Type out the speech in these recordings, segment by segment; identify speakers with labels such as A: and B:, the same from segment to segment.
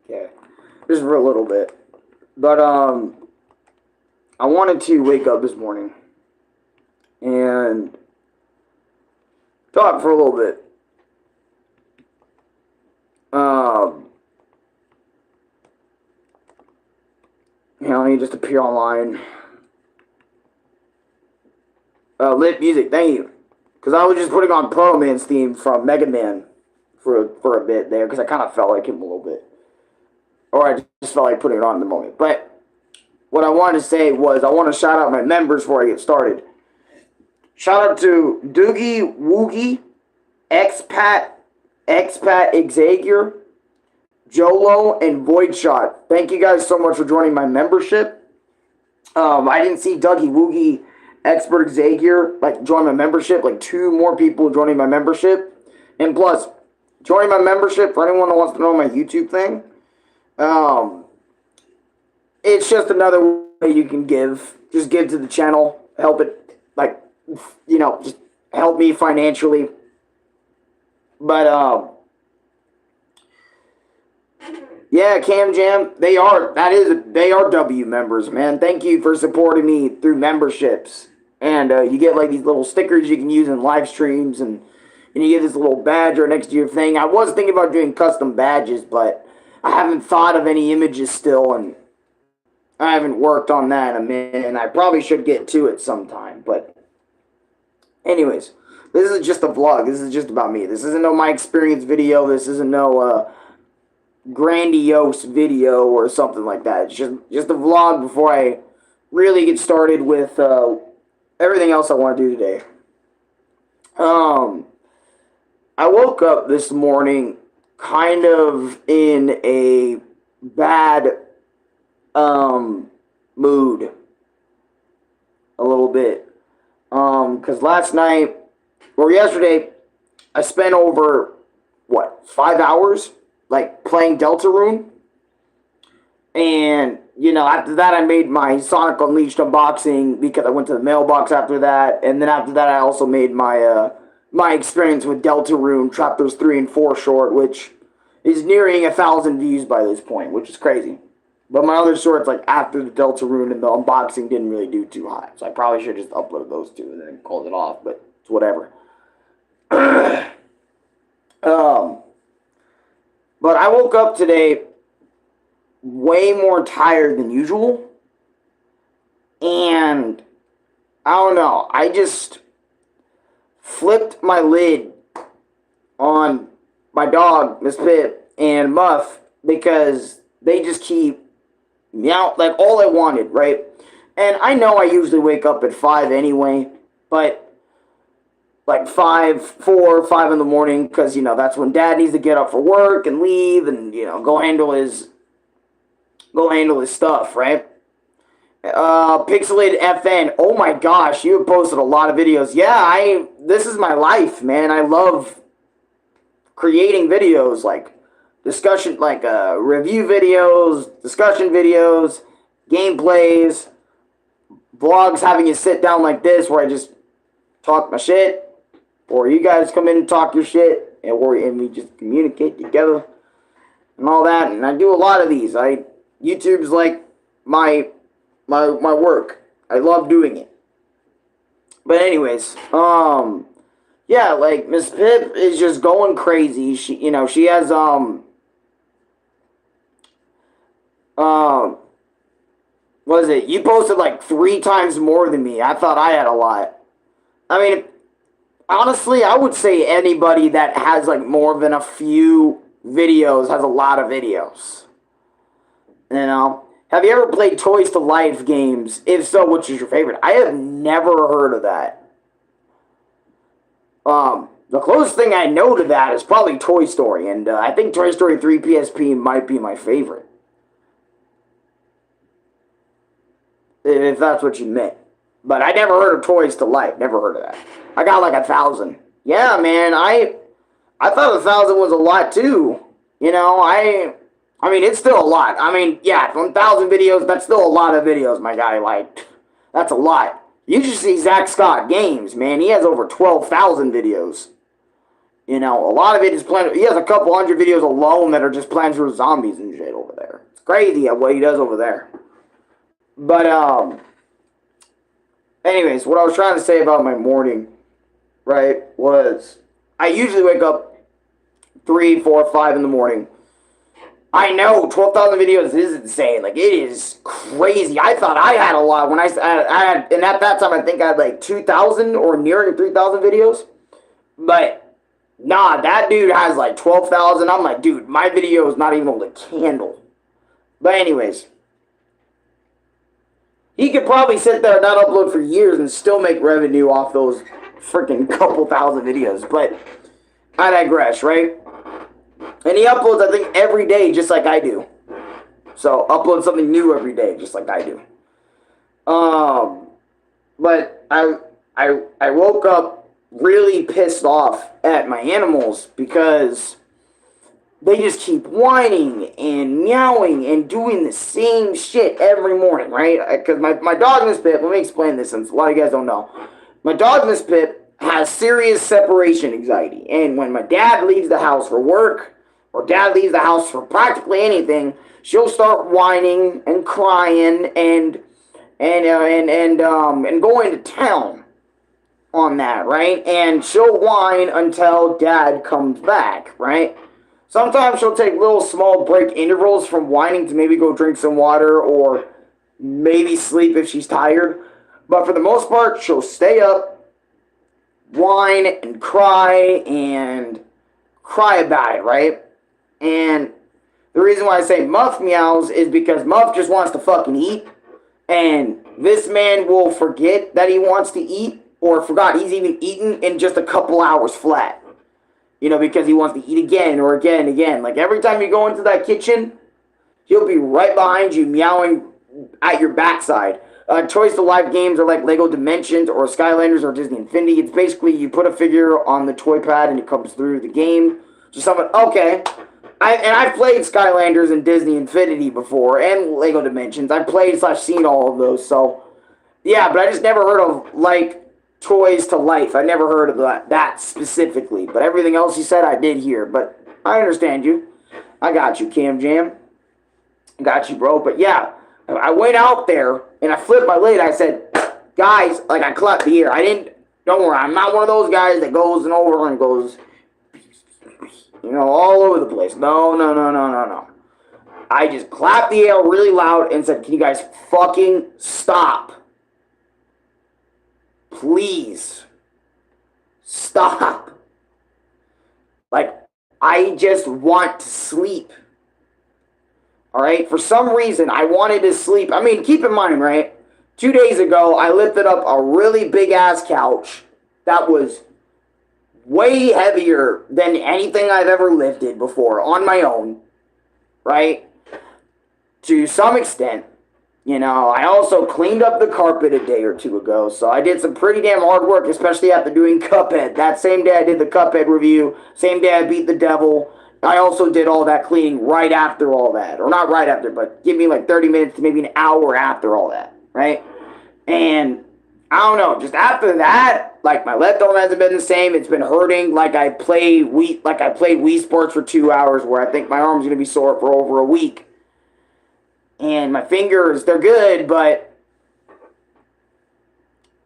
A: Yeah, just for a little bit. But I wanted to wake up this morning and talk for a little bit. Um, let me just appear online. Lit music, thank you. Because I was just putting on Pro Man's theme from Mega Man for a bit there, because I kind of felt like him a little bit. Or I just felt like putting it on in the moment. But what I wanted to say was I want to shout out my members before I get started. Shout out to Doogie Woogie, Expat Xavier, Jolo, and Voidshot. Thank you guys so much for joining my membership. I didn't see Dougie Woogie, Expert Xavier, join my membership. 2 more people joining my membership. And plus, joining my membership, for anyone that wants to know my YouTube thing, it's just another way you can give. Just give to the channel. Help it, just help me financially. But, yeah, Cam Jam, they are W members, man. Thank you for supporting me through memberships. And you get these little stickers you can use in live streams, and you get this little badge right next to your thing. I was thinking about doing custom badges, but I haven't thought of any images still, and I haven't worked on that in a minute, and I probably should get to it sometime. But anyways, this is just a vlog. This is just about me. This isn't no my experience video. This isn't no grandiose video or something like that. It's just a vlog before I really get started with everything else I want to do today. I woke up this morning kind of in a bad mood a little bit. Because last night or yesterday I spent over 5 hours playing Deltarune. And, after that I made my Sonic Unleashed unboxing because I went to the mailbox after that. And then after that I also made my my experience with Deltarune Chapters 3 and 4 short, which is nearing 1,000 views by this point, which is crazy. But my other shorts, after the Deltarune and the unboxing, didn't really do too high. So I probably should have just uploaded those 2 and then called it off, but it's whatever. But I woke up today way more tired than usual. And I don't know. I just flipped my lid on my dog, Miss Pip, and Muff, because they just keep meow, all I wanted, right? And I know I usually wake up at 5 anyway, but 5, 4, 5 in the morning, because, that's when Dad needs to get up for work and leave and, go handle his stuff, right? Pixelated FN, oh my gosh, you have posted a lot of videos. Yeah, this is my life, man. I love creating videos, discussion, review videos, discussion videos, gameplays, vlogs, having you sit down like this where I just talk my shit, or you guys come in and talk your shit, and we just communicate together and all that. And I do a lot of these. YouTube's my work. I love doing it. But anyways, yeah, Miss Pip is just going crazy. She has what is it? You posted 3 times more than me. I thought I had a lot. I mean, honestly, I would say anybody that has more than a few videos has a lot of videos. Have you ever played Toys to Life games? If so, which is your favorite? I have never heard of that. The closest thing I know to that is probably Toy Story, and I think Toy Story 3 PSP might be my favorite. If that's what you meant. But I never heard of Toys to Life. Never heard of that. I got 1,000. Yeah, man, I thought 1,000 was a lot too. I mean, it's still a lot. I mean, yeah, 1,000 videos, that's still a lot of videos, my guy. That's a lot. You should see Zach Scott Games, man. He has over 12,000 videos. You know, a lot of it is planned. He has a couple hundred videos alone that are just plans for zombies and shit over there. It's crazy what he does over there. But, anyways, what I was trying to say about my morning, right, was I usually wake up 3, 4, 5 in the morning. I know 12,000 videos is insane. Like, it is crazy. I thought I had a lot when I had, and at that time I think I had like 2,000 or nearing 3,000 videos. But nah, that dude has like 12,000. I'm like, dude, my video is not even on the candle. But anyways, he could probably sit there and not upload for years and still make revenue off those freaking couple thousand videos. But I digress, right? And he uploads, I think, every day, just like I do. So, upload something new every day, just like I do. But I woke up really pissed off at my animals because they just keep whining and meowing and doing the same shit every morning, right? Because my dog in this pit, let me explain this since a lot of you guys don't know. My dog in this pit has serious separation anxiety. And when my dad leaves the house for work, or dad leaves the house for practically anything, she'll start whining and crying and going to town on that, right? And she'll whine until dad comes back, right? Sometimes she'll take little small break intervals from whining to maybe go drink some water or maybe sleep if she's tired. But for the most part, she'll stay up, whine and cry about it, right? And the reason why I say Muff meows is because Muff just wants to fucking eat. And this man will forget that he wants to eat or forgot he's even eaten in just a couple hours flat. You know, because he wants to eat again or again and again. Like every time you go into that kitchen, he'll be right behind you meowing at your backside. Toys to Life games are like Lego Dimensions or Skylanders or Disney Infinity. It's basically you put a figure on the toy pad and it comes through the game. Just something, okay. I've played Skylanders and Disney Infinity before, and Lego Dimensions. I've played/seen all of those, so yeah. But I just never heard of like Toys to Life. I never heard of that specifically. But everything else you said, I did hear. But I understand you. I got you, Cam Jam. I got you, bro. But yeah, I went out there and I flipped my lid. I said, guys, like I clapped the ear. I didn't. Don't worry, I'm not one of those guys that goes and over and goes, you know, all over the place. No. I just clapped the air really loud and said, can you guys fucking stop? Please. Stop. Like, I just want to sleep. Alright? For some reason, I wanted to sleep. I mean, keep in mind, right? 2 days ago, I lifted up a really big-ass couch that was way heavier than anything I've ever lifted before on my own, right? To some extent, you know, I also cleaned up the carpet a day or two ago, so I did some pretty damn hard work, especially after doing Cuphead. That same day I did the Cuphead review, same day I beat the devil. I also did all that cleaning right after all that, or not right after, but give me like 30 minutes to maybe an hour after all that, right? And I don't know, just after that, like my left arm hasn't been the same. It's been hurting. Like I played Wii Sports for 2 hours, where I think my arm's gonna be sore for over a week. And my fingers, they're good, but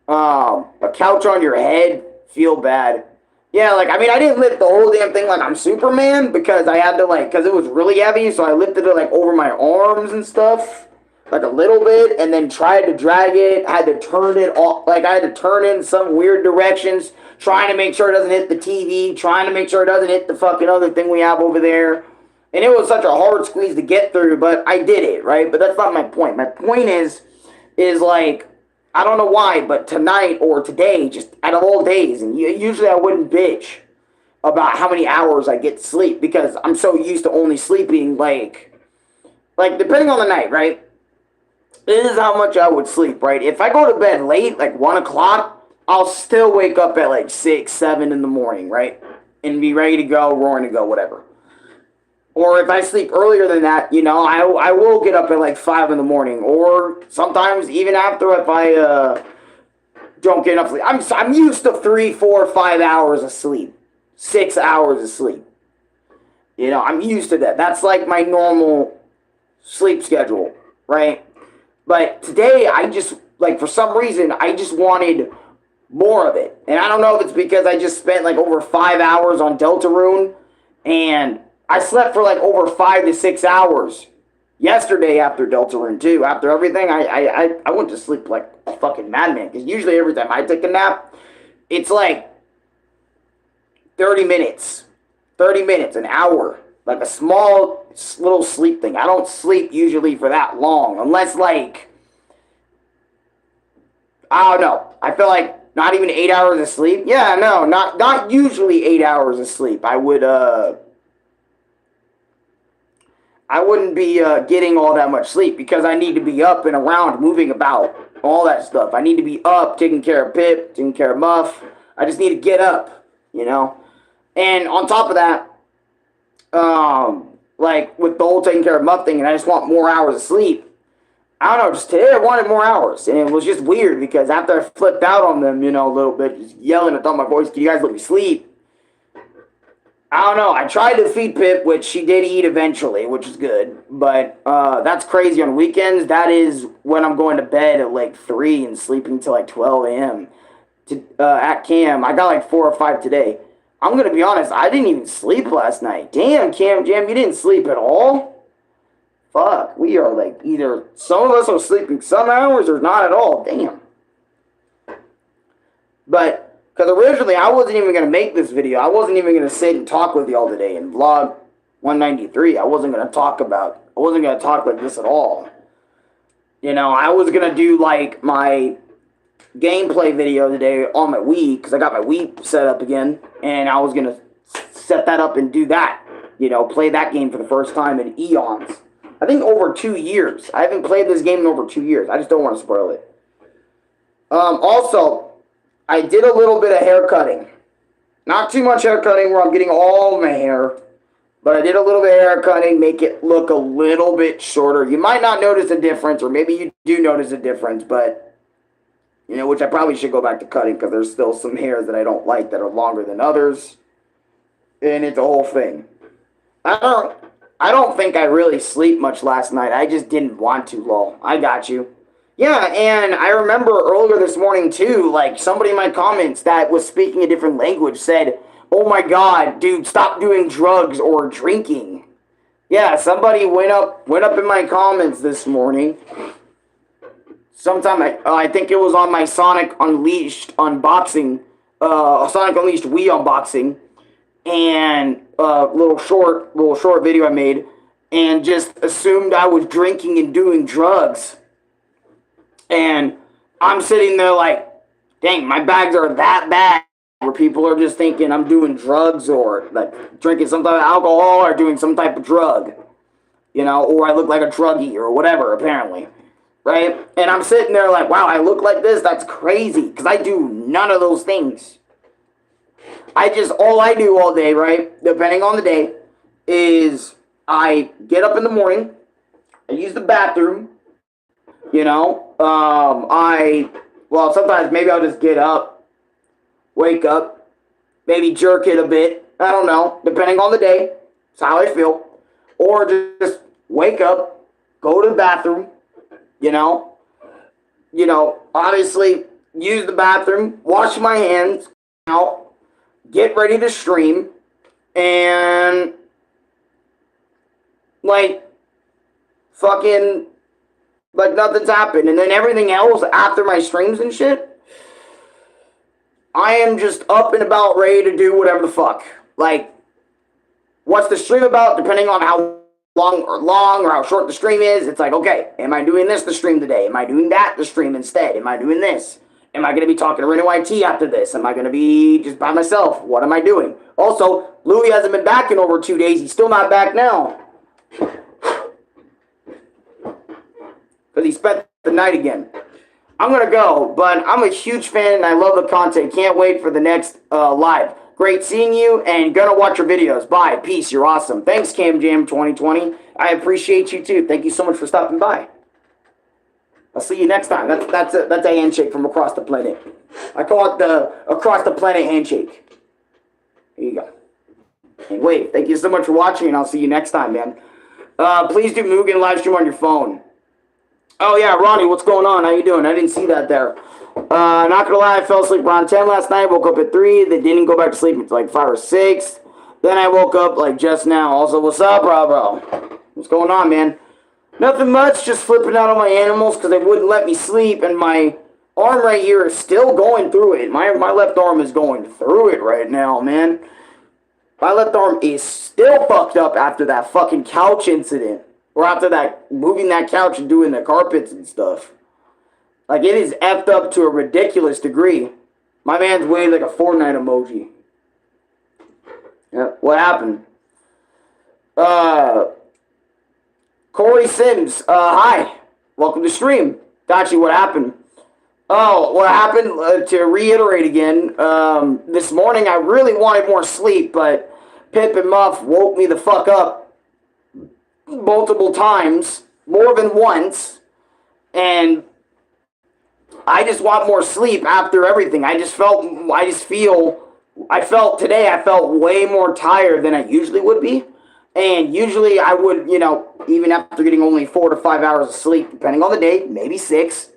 A: a couch on your head feel bad. Yeah, like I mean, I didn't lift the whole damn thing like I'm Superman because I had to because it was really heavy, so I lifted it like over my arms and stuff. Like a little bit, and then tried to drag it. I had to turn it off. Like I had to turn it in some weird directions, trying to make sure it doesn't hit the TV, trying to make sure it doesn't hit the fucking other thing we have over there. And it was such a hard squeeze to get through, but I did it, right? But that's not my point. My point is like, I don't know why, but tonight or today, just out of all days, and usually I wouldn't bitch about how many hours I get to sleep because I'm so used to only sleeping like depending on the night, right? This is how much I would sleep, right? If I go to bed late, like 1 o'clock, I'll still wake up at like 6, 7 in the morning, right? And be ready to go, roaring to go, whatever. Or if I sleep earlier than that, you know, I will get up at like 5 in the morning. Or sometimes even after if I don't get enough sleep. I'm used to 3, 4, 5 hours of sleep. 6 hours of sleep. You know, I'm used to that. That's like my normal sleep schedule, right? But today, I just, like, for some reason, I just wanted more of it. And I don't know if it's because I just spent, like, over 5 hours on Deltarune, and I slept for, like, over 5 to 6 hours yesterday after Deltarune, too. After everything, I went to sleep like a fucking madman. Because usually every time I take a nap, it's like 30 minutes. 30 minutes, an hour. Like a small little sleep thing. I don't sleep usually for that long. Unless, like, I don't know. I feel like not even 8 hours of sleep. Yeah, no, not usually 8 hours of sleep. I wouldn't be getting all that much sleep because I need to be up and around, moving about, all that stuff. I need to be up, taking care of Pip, taking care of Muff. I just need to get up, you know? And on top of that, like with the whole taking care of Muff thing, and I just want more hours of sleep. I don't know, just today I wanted more hours, and it was just weird because after I flipped out on them, you know, a little bit, just yelling at the top of my voice, can you guys let me sleep? I don't know, I tried to feed Pip, which she did eat eventually, which is good, but that's crazy on weekends. That is when I'm going to bed at like 3 and sleeping till like 12 a.m. At Cam. I got like 4 or 5 today. I'm going to be honest, I didn't even sleep last night. Damn, Cam Jam, you didn't sleep at all? Fuck, we are like either some of us are sleeping some hours or not at all. Damn. But, because originally I wasn't even going to make this video. I wasn't even going to sit and talk with y'all today in vlog 193. I wasn't going to talk like this at all. You know, I was going to do like my gameplay video today on my Wii, because I got my Wii set up again, and I was going to set that up and do that. You know, play that game for the first time in eons. I think over 2 years. I haven't played this game in over 2 years. I just don't want to spoil it. Also, I did a little bit of hair cutting. Not too much hair cutting where I'm getting all my hair, but I did a little bit of hair cutting, make it look a little bit shorter. You might not notice a difference, or maybe you do notice a difference, but, you know, which I probably should go back to cutting because there's still some hairs that I don't like that are longer than others. And it's a whole thing. I don't think I really sleep much last night. I just didn't want to, lol. I got you. Yeah, and I remember earlier this morning, too, like, somebody in my comments that was speaking a different language said, oh my god, dude, stop doing drugs or drinking. Yeah, somebody went up in my comments this morning. Sometime, I think it was on my Sonic Unleashed unboxing, Sonic Unleashed Wii unboxing, and little short video I made, and just assumed I was drinking and doing drugs. And I'm sitting there like, dang, my bags are that bad, where people are just thinking I'm doing drugs or like drinking some type of alcohol or doing some type of drug, you know, or I look like a druggie or whatever, apparently, right? And I'm sitting there like, wow, I look like this? That's crazy, because I do none of those things. All I do all day, right, depending on the day, is I get up in the morning, I use the bathroom, you know, sometimes maybe I'll just get up, wake up, maybe jerk it a bit, I don't know, depending on the day, it's how I feel, or just wake up, go to the bathroom, you know, obviously use the bathroom, wash my hands, you know, get ready to stream, and, like, fucking, like nothing's happened. And then everything else after my streams and shit, I am just up and about ready to do whatever the fuck. Like, what's the stream about, depending on how long or how short the stream is, it's like, okay, am I doing this to stream today? Am I doing that to stream instead? Am I doing this? Am I going to be talking to Reno YT after this? Am I going to be just by myself? What am I doing? Also, Louis hasn't been back in over 2 days. He's still not back now. Because he spent the night again. I'm going to go, but I'm a huge fan and I love the content. Can't wait for the next live. Great seeing you and gonna watch your videos. Bye. Peace. You're awesome. Thanks, Cam Jam 2020. I appreciate you too. Thank you so much for stopping by. I'll see you next time. That's a handshake from across the planet. I call it the across the planet handshake. Here you go. Anyway, thank you so much for watching, and I'll see you next time, man. Please do Mugen live stream on your phone. Oh yeah, Ronnie, what's going on? How you doing? I didn't see that there. Not gonna lie, I fell asleep around 10 last night, woke up at 3, then didn't go back to sleep until like 5 or 6. Then I woke up like just now. Also, what's up, bro? What's going on, man? Nothing much, just flipping out on my animals because they wouldn't let me sleep, and my arm right here is still going through it. My left arm is going through it right now, man. My left arm is still fucked up after that fucking couch incident. Or after that, moving that couch and doing the carpets and stuff. Like, it is effed up to a ridiculous degree. My man's waved like a Fortnite emoji. Yeah, what happened? Corey Sims, hi. Welcome to stream. Gotcha, what happened? Oh, what happened, to reiterate again, this morning I really wanted more sleep, but Pip and Muff woke me the fuck up multiple times, more than once, and I just want more sleep after everything. I felt today I felt way more tired than I usually would be. And usually I would, even after getting only 4 to 5 hours of sleep, depending on the day, maybe 6,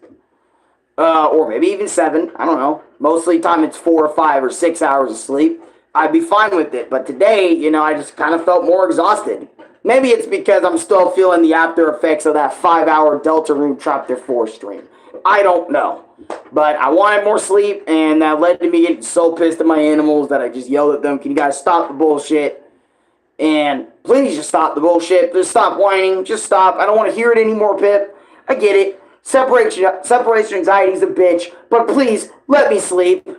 A: or maybe even 7, I don't know. Mostly time it's 4 or 5 or 6 hours of sleep. I'd be fine with it. But today, I just kind of felt more exhausted. Maybe it's because I'm still feeling the after effects of that 5-hour Deltarune Chapter 4 stream. I don't know. But I wanted more sleep, and that led to me getting so pissed at my animals that I just yelled at them, can you guys stop the bullshit? And please just stop the bullshit. Just stop whining. Just stop. I don't want to hear it anymore, Pip. I get it. Separation anxiety is a bitch. But please, let me sleep.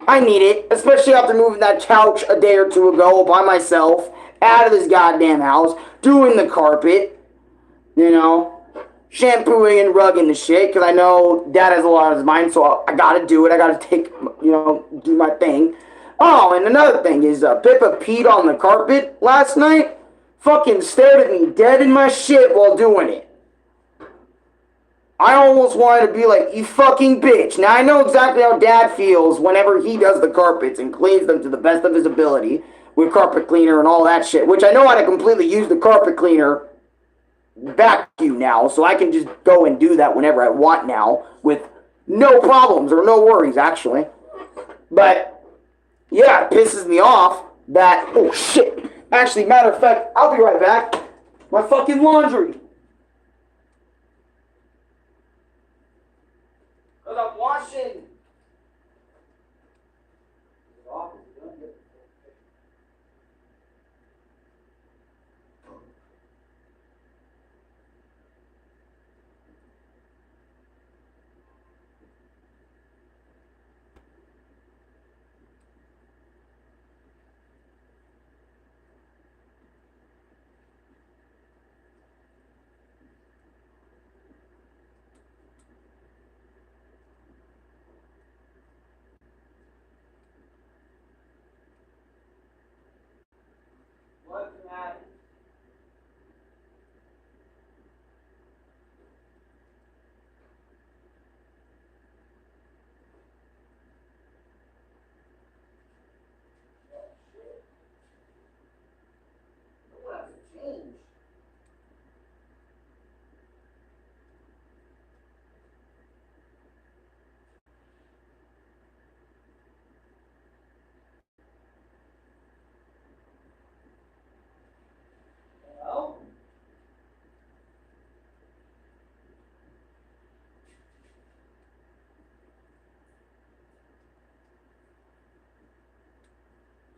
A: I need it. Especially after moving that couch a day or two ago by myself. Out of this goddamn house. Doing the carpet. Shampooing and rugging the shit. Because I know Dad has a lot on his mind. So I gotta do it. I gotta take, do my thing. Oh, and another thing is, Pippa peed on the carpet last night. Fucking stared at me dead in my shit while doing it. I almost wanted to be like, you fucking bitch. Now, I know exactly how Dad feels whenever he does the carpets and cleans them to the best of his ability with carpet cleaner and all that shit, which I know how to completely use the carpet cleaner vacuum now, so I can just go and do that whenever I want now with no problems or no worries, actually. But yeah, it pisses me off that, oh shit. Actually, matter of fact, I'll be right back. My fucking laundry. Because I'm washing.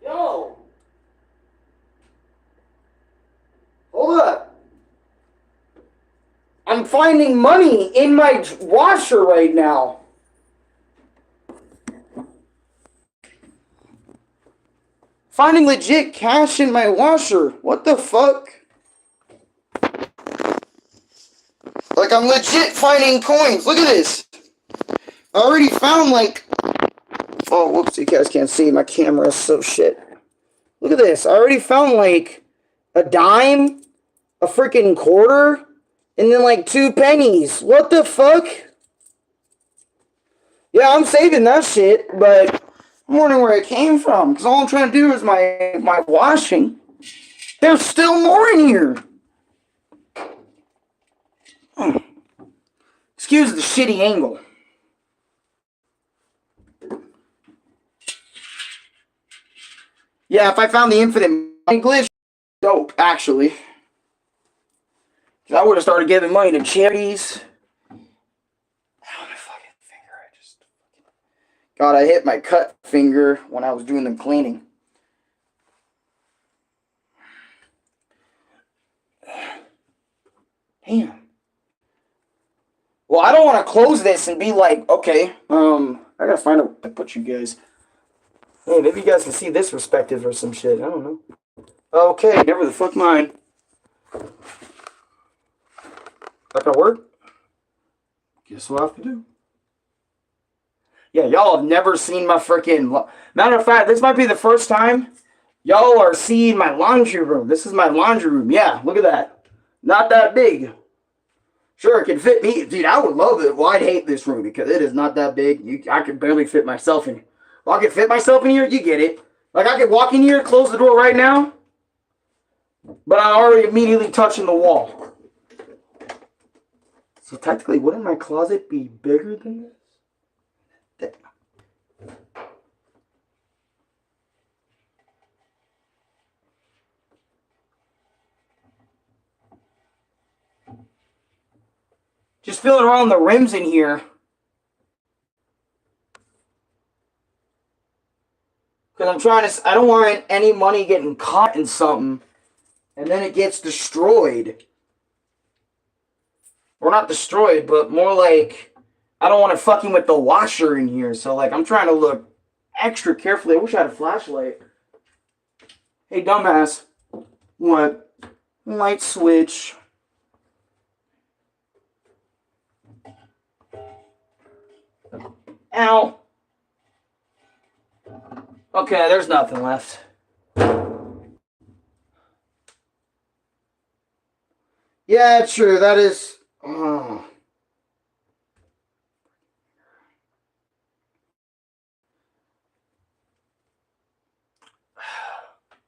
A: Yo! Hold up. I'm finding money in my washer right now. Finding legit cash in my washer. What the fuck? Like, I'm legit finding coins. Look at this. I already found, like... Oh, whoops, you guys can't see. My camera is so shit. Look at this. I already found, like, a dime, a freaking quarter, and then, like, 2 pennies. What the fuck? Yeah, I'm saving that shit, but I'm wondering where it came from, because all I'm trying to do is my washing. There's still more in here. Excuse the shitty angle. Yeah, if I found the infinite money glitch, dope, actually. I would have started giving money to charities. Ow, my fucking finger. God, I hit my cut finger when I was doing the cleaning. Damn. Well, I don't want to close this and be like, okay, I gotta find out to put you guys. Hey, maybe you guys can see this perspective or some shit. I don't know. Okay, never the fuck mind. That gonna work? Guess what I have to do. Yeah, y'all have never seen my freaking... Matter of fact, this might be the first time y'all are seeing my laundry room. This is my laundry room. Yeah, look at that. Not that big. Sure, it can fit me. Dude, I would love it. Well, I'd hate this room because it is not that big. I could barely fit myself in. Well, I could fit myself in here, you get it. Like, I could walk in here, close the door right now, but I'm already immediately touching the wall. So technically, wouldn't my closet be bigger than this? Just feeling around the rims in here. Because I'm trying to... I don't want any money getting caught in something, and then it gets destroyed. Or not destroyed, but more like... I don't want to fucking with the washer in here. So, like, I'm trying to look extra carefully. I wish I had a flashlight. Hey, dumbass. What? Light switch. Ow. Okay, there's nothing left. Yeah, true. That is... I'm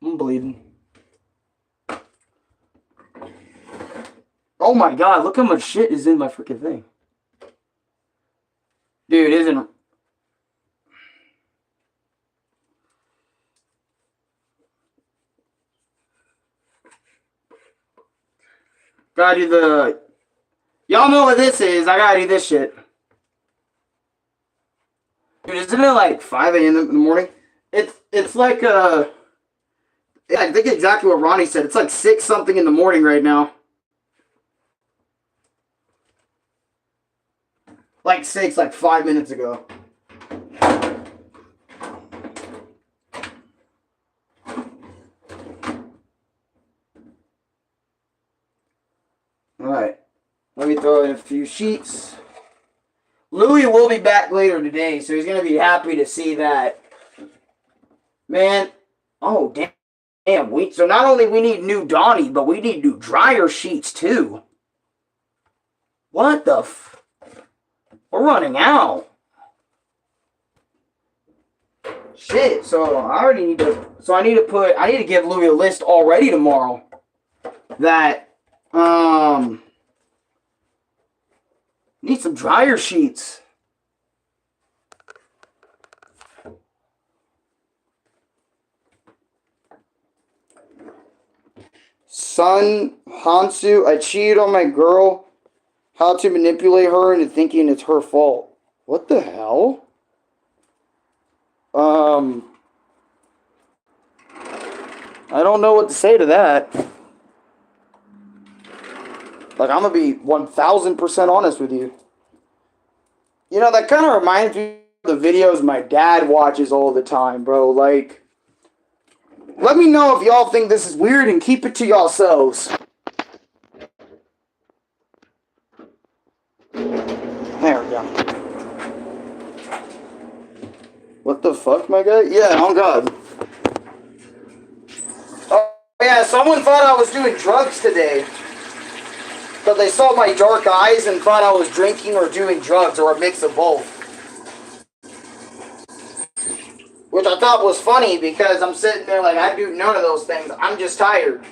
A: bleeding. Oh my god, look how much shit is in my freaking thing. Dude, isn't... Gotta do the... Y'all know what this is. I gotta do this shit. Dude, isn't it like 5 a.m. in the morning? It's like, I think exactly what Ronnie said. It's like 6 something in the morning right now. Like 6, like 5 minutes ago. Alright. Let me throw in a few sheets. Louis will be back later today, so he's going to be happy to see that. Man. Oh, damn. So not only we need new Donnie, but we need new dryer sheets, too. What the f... We're running out. Shit, so I already need to... So I need to give Louis a list already tomorrow. That, need some dryer sheets. Son, Hansu, I cheated on my girl. How to manipulate her into thinking it's her fault. What the hell? I don't know what to say to that. Like, I'm going to be 1,000% honest with you. You know, that kind of reminds me of the videos my dad watches all the time, bro. Like, let me know if y'all think this is weird and keep it to yourselves. There we go. What the fuck, my guy? Yeah, oh god. Oh, yeah, someone thought I was doing drugs today. But they saw my dark eyes and thought I was drinking or doing drugs or a mix of both. Which I thought was funny because I'm sitting there like, I do none of those things. I'm just tired.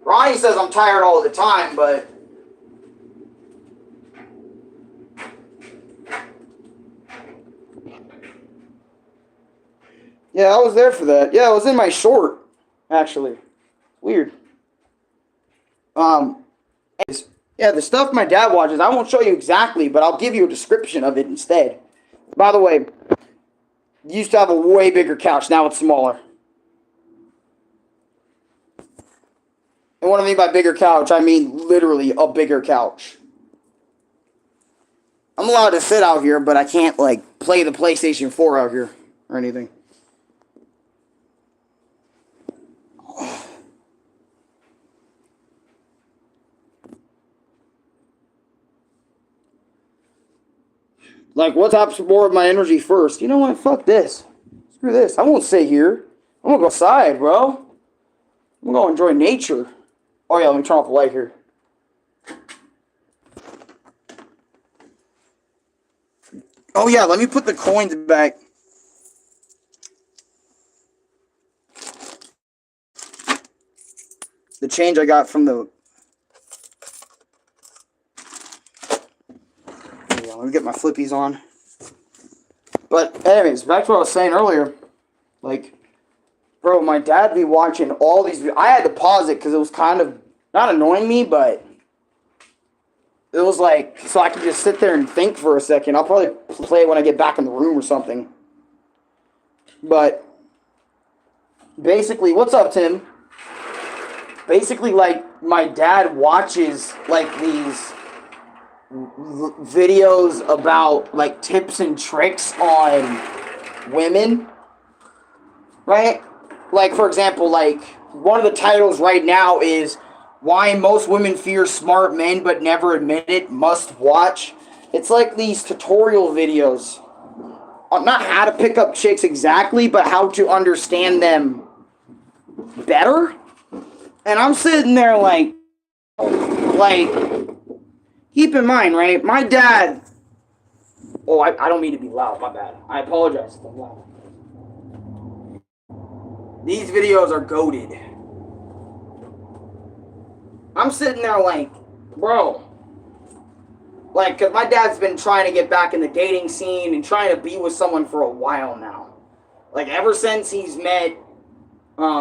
A: Ronnie says I'm tired all the time, but... Yeah, I was there for that. Yeah, I was in my short, actually. Weird. Yeah, the stuff my dad watches, I won't show you exactly, but I'll give you a description of it instead. By the way, used to have a way bigger couch, now it's smaller. And what I mean by bigger couch, I mean literally a bigger couch. I'm allowed to sit out here, but I can't, like, play the PlayStation 4 out here or anything. Like, what's absorbed my energy first? You know what? Fuck this. Screw this. I won't sit here. I'm gonna go outside, bro. I'm gonna enjoy nature. Oh yeah, let me turn off the light here. Oh yeah, let me put the coins back. The change I got from the... Yeah, let me get my flippies on. But anyways, back to what I was saying earlier. Like, bro, my dad be watching all these... I had to pause it because it was kind of... not annoying me, but... it was like... so I could just sit there and think for a second. I'll probably play it when I get back in the room or something. But... basically, what's up, Tim? Basically, like, my dad watches, like, these videos about, like, tips and tricks on women, right? Like, for example, like, one of the titles right now is Why Most Women Fear Smart Men But Never Admit It, Must Watch. It's like these tutorial videos. Not how to pick up chicks exactly, but how to understand them better. And I'm sitting there like, keep in mind, right? My dad... oh, I don't mean to be loud, my bad. I apologize if I'm loud. These videos are goated. I'm sitting there like, bro. Like, because my dad's been trying to get back in the dating scene and trying to be with someone for a while now. Like, ever since he's met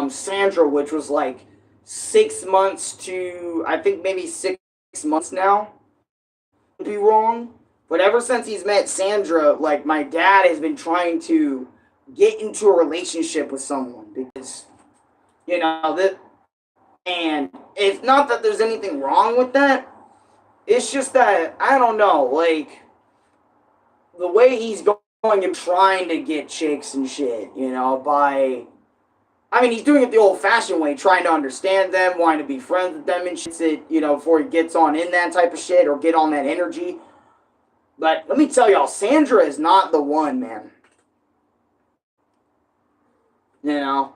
A: Sandra, which was like 6 months to, I think maybe 6 months now. Could be wrong. But ever since he's met Sandra, like, my dad has been trying to get into a relationship with someone because, you know, that, and it's not that there's anything wrong with that. It's just that, I don't know, like, the way he's going and trying to get chicks and shit, you know, by... I mean, he's doing it the old-fashioned way, trying to understand them, wanting to be friends with them and shit, you know, before he gets on in that type of shit or get on that energy. But let me tell y'all, Sandra is not the one, man. You know?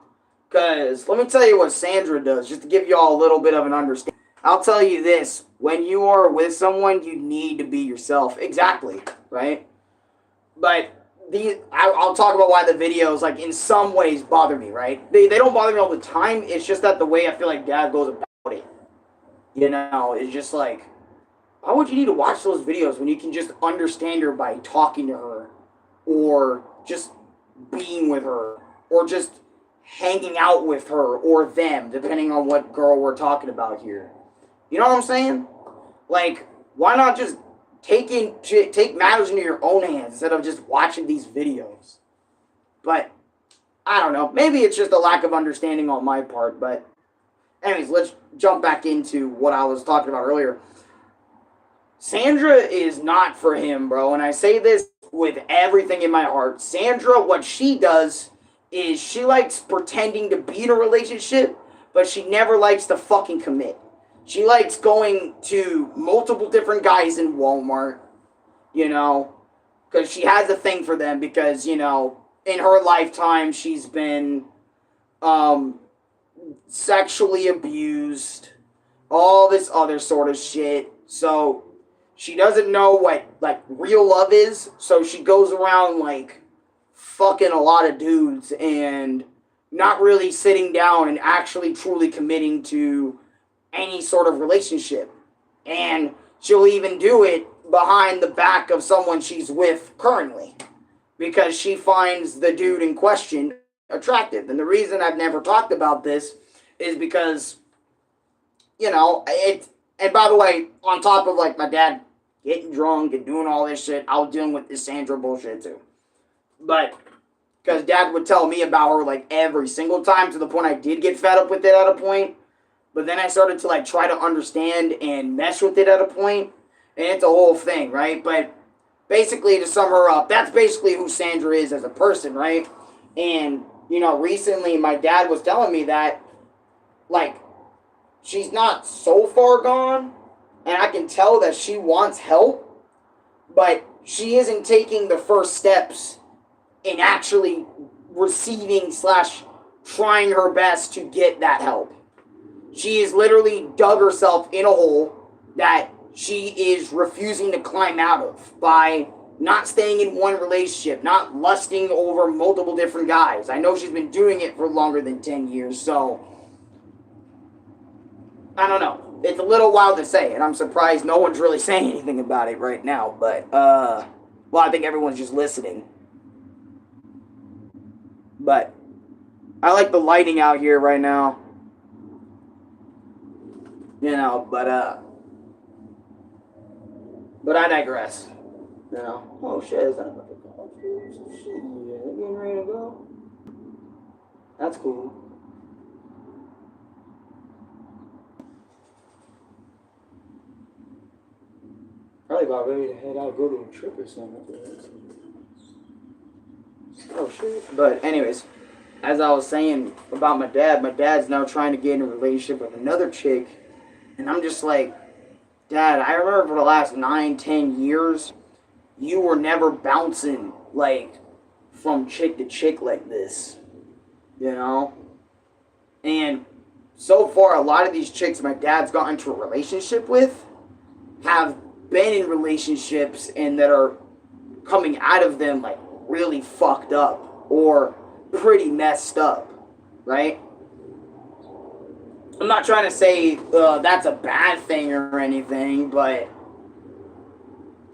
A: Because let me tell you what Sandra does, just to give y'all a little bit of an understanding. I'll tell you this, when you are with someone, you need to be yourself. Exactly, right? But... I'll talk about why the videos, like, in some ways bother me, right? They don't bother me all the time. It's just that the way I feel like Dad goes about it, you know, it's just like, why would you need to watch those videos when you can just understand her by talking to her or just being with her or just hanging out with her or them, depending on what girl we're talking about here. You know what I'm saying? Like, why not just take matters into your own hands instead of just watching these videos? But I don't know. Maybe it's just a lack of understanding on my part. But anyways, let's jump back into what I was talking about earlier. Sandra is not for him, bro. And I say this with everything in my heart. Sandra, what she does is she likes pretending to be in a relationship, but she never likes to fucking commit. She likes going to multiple different guys in Walmart, you know, because she has a thing for them because, you know, in her lifetime she's been sexually abused, all this other sort of shit. So she doesn't know what, like, real love is, so she goes around, like, fucking a lot of dudes and not really sitting down and actually truly committing to any sort of relationship. And she'll even do it behind the back of someone she's with currently because she finds the dude in question attractive. And the reason I've never talked about this is because, you know, and by the way, on top of like my dad getting drunk and doing all this shit, I was dealing with this Sandra bullshit too. But because dad would tell me about her like every single time to the point I did get fed up with it at a point. But then I started to like try to understand and mess with it at a point, and it's a whole thing, right? But basically, to sum her up, that's basically who Sandra is as a person, right? And, you know, recently my dad was telling me that, like, she's not so far gone, and I can tell that she wants help, but she isn't taking the first steps in actually receiving / trying her best to get that help. She has literally dug herself in a hole that she is refusing to climb out of by not staying in one relationship, not lusting over multiple different guys. I know she's been doing it for longer than 10 years, so I don't know. It's a little wild to say, and I'm surprised no one's really saying anything about it right now, but, well, I think everyone's just listening. But I like the lighting out here right now. You know, but I digress. You know. Oh shit, is that about to go? Shit, yeah, they getting ready to go. That's cool. Probably about ready to head out, go to a trip or something. Oh shit. But anyways, as I was saying about my dad's now trying to get in a relationship with another chick. And I'm just like, Dad, I remember for the last 9-10 years, you were never bouncing, like, from chick to chick like this. You know? And so far, a lot of these chicks my dad's got into a relationship with have been in relationships and that are coming out of them, like, really fucked up or pretty messed up. Right? I'm not trying to say that's a bad thing or anything, but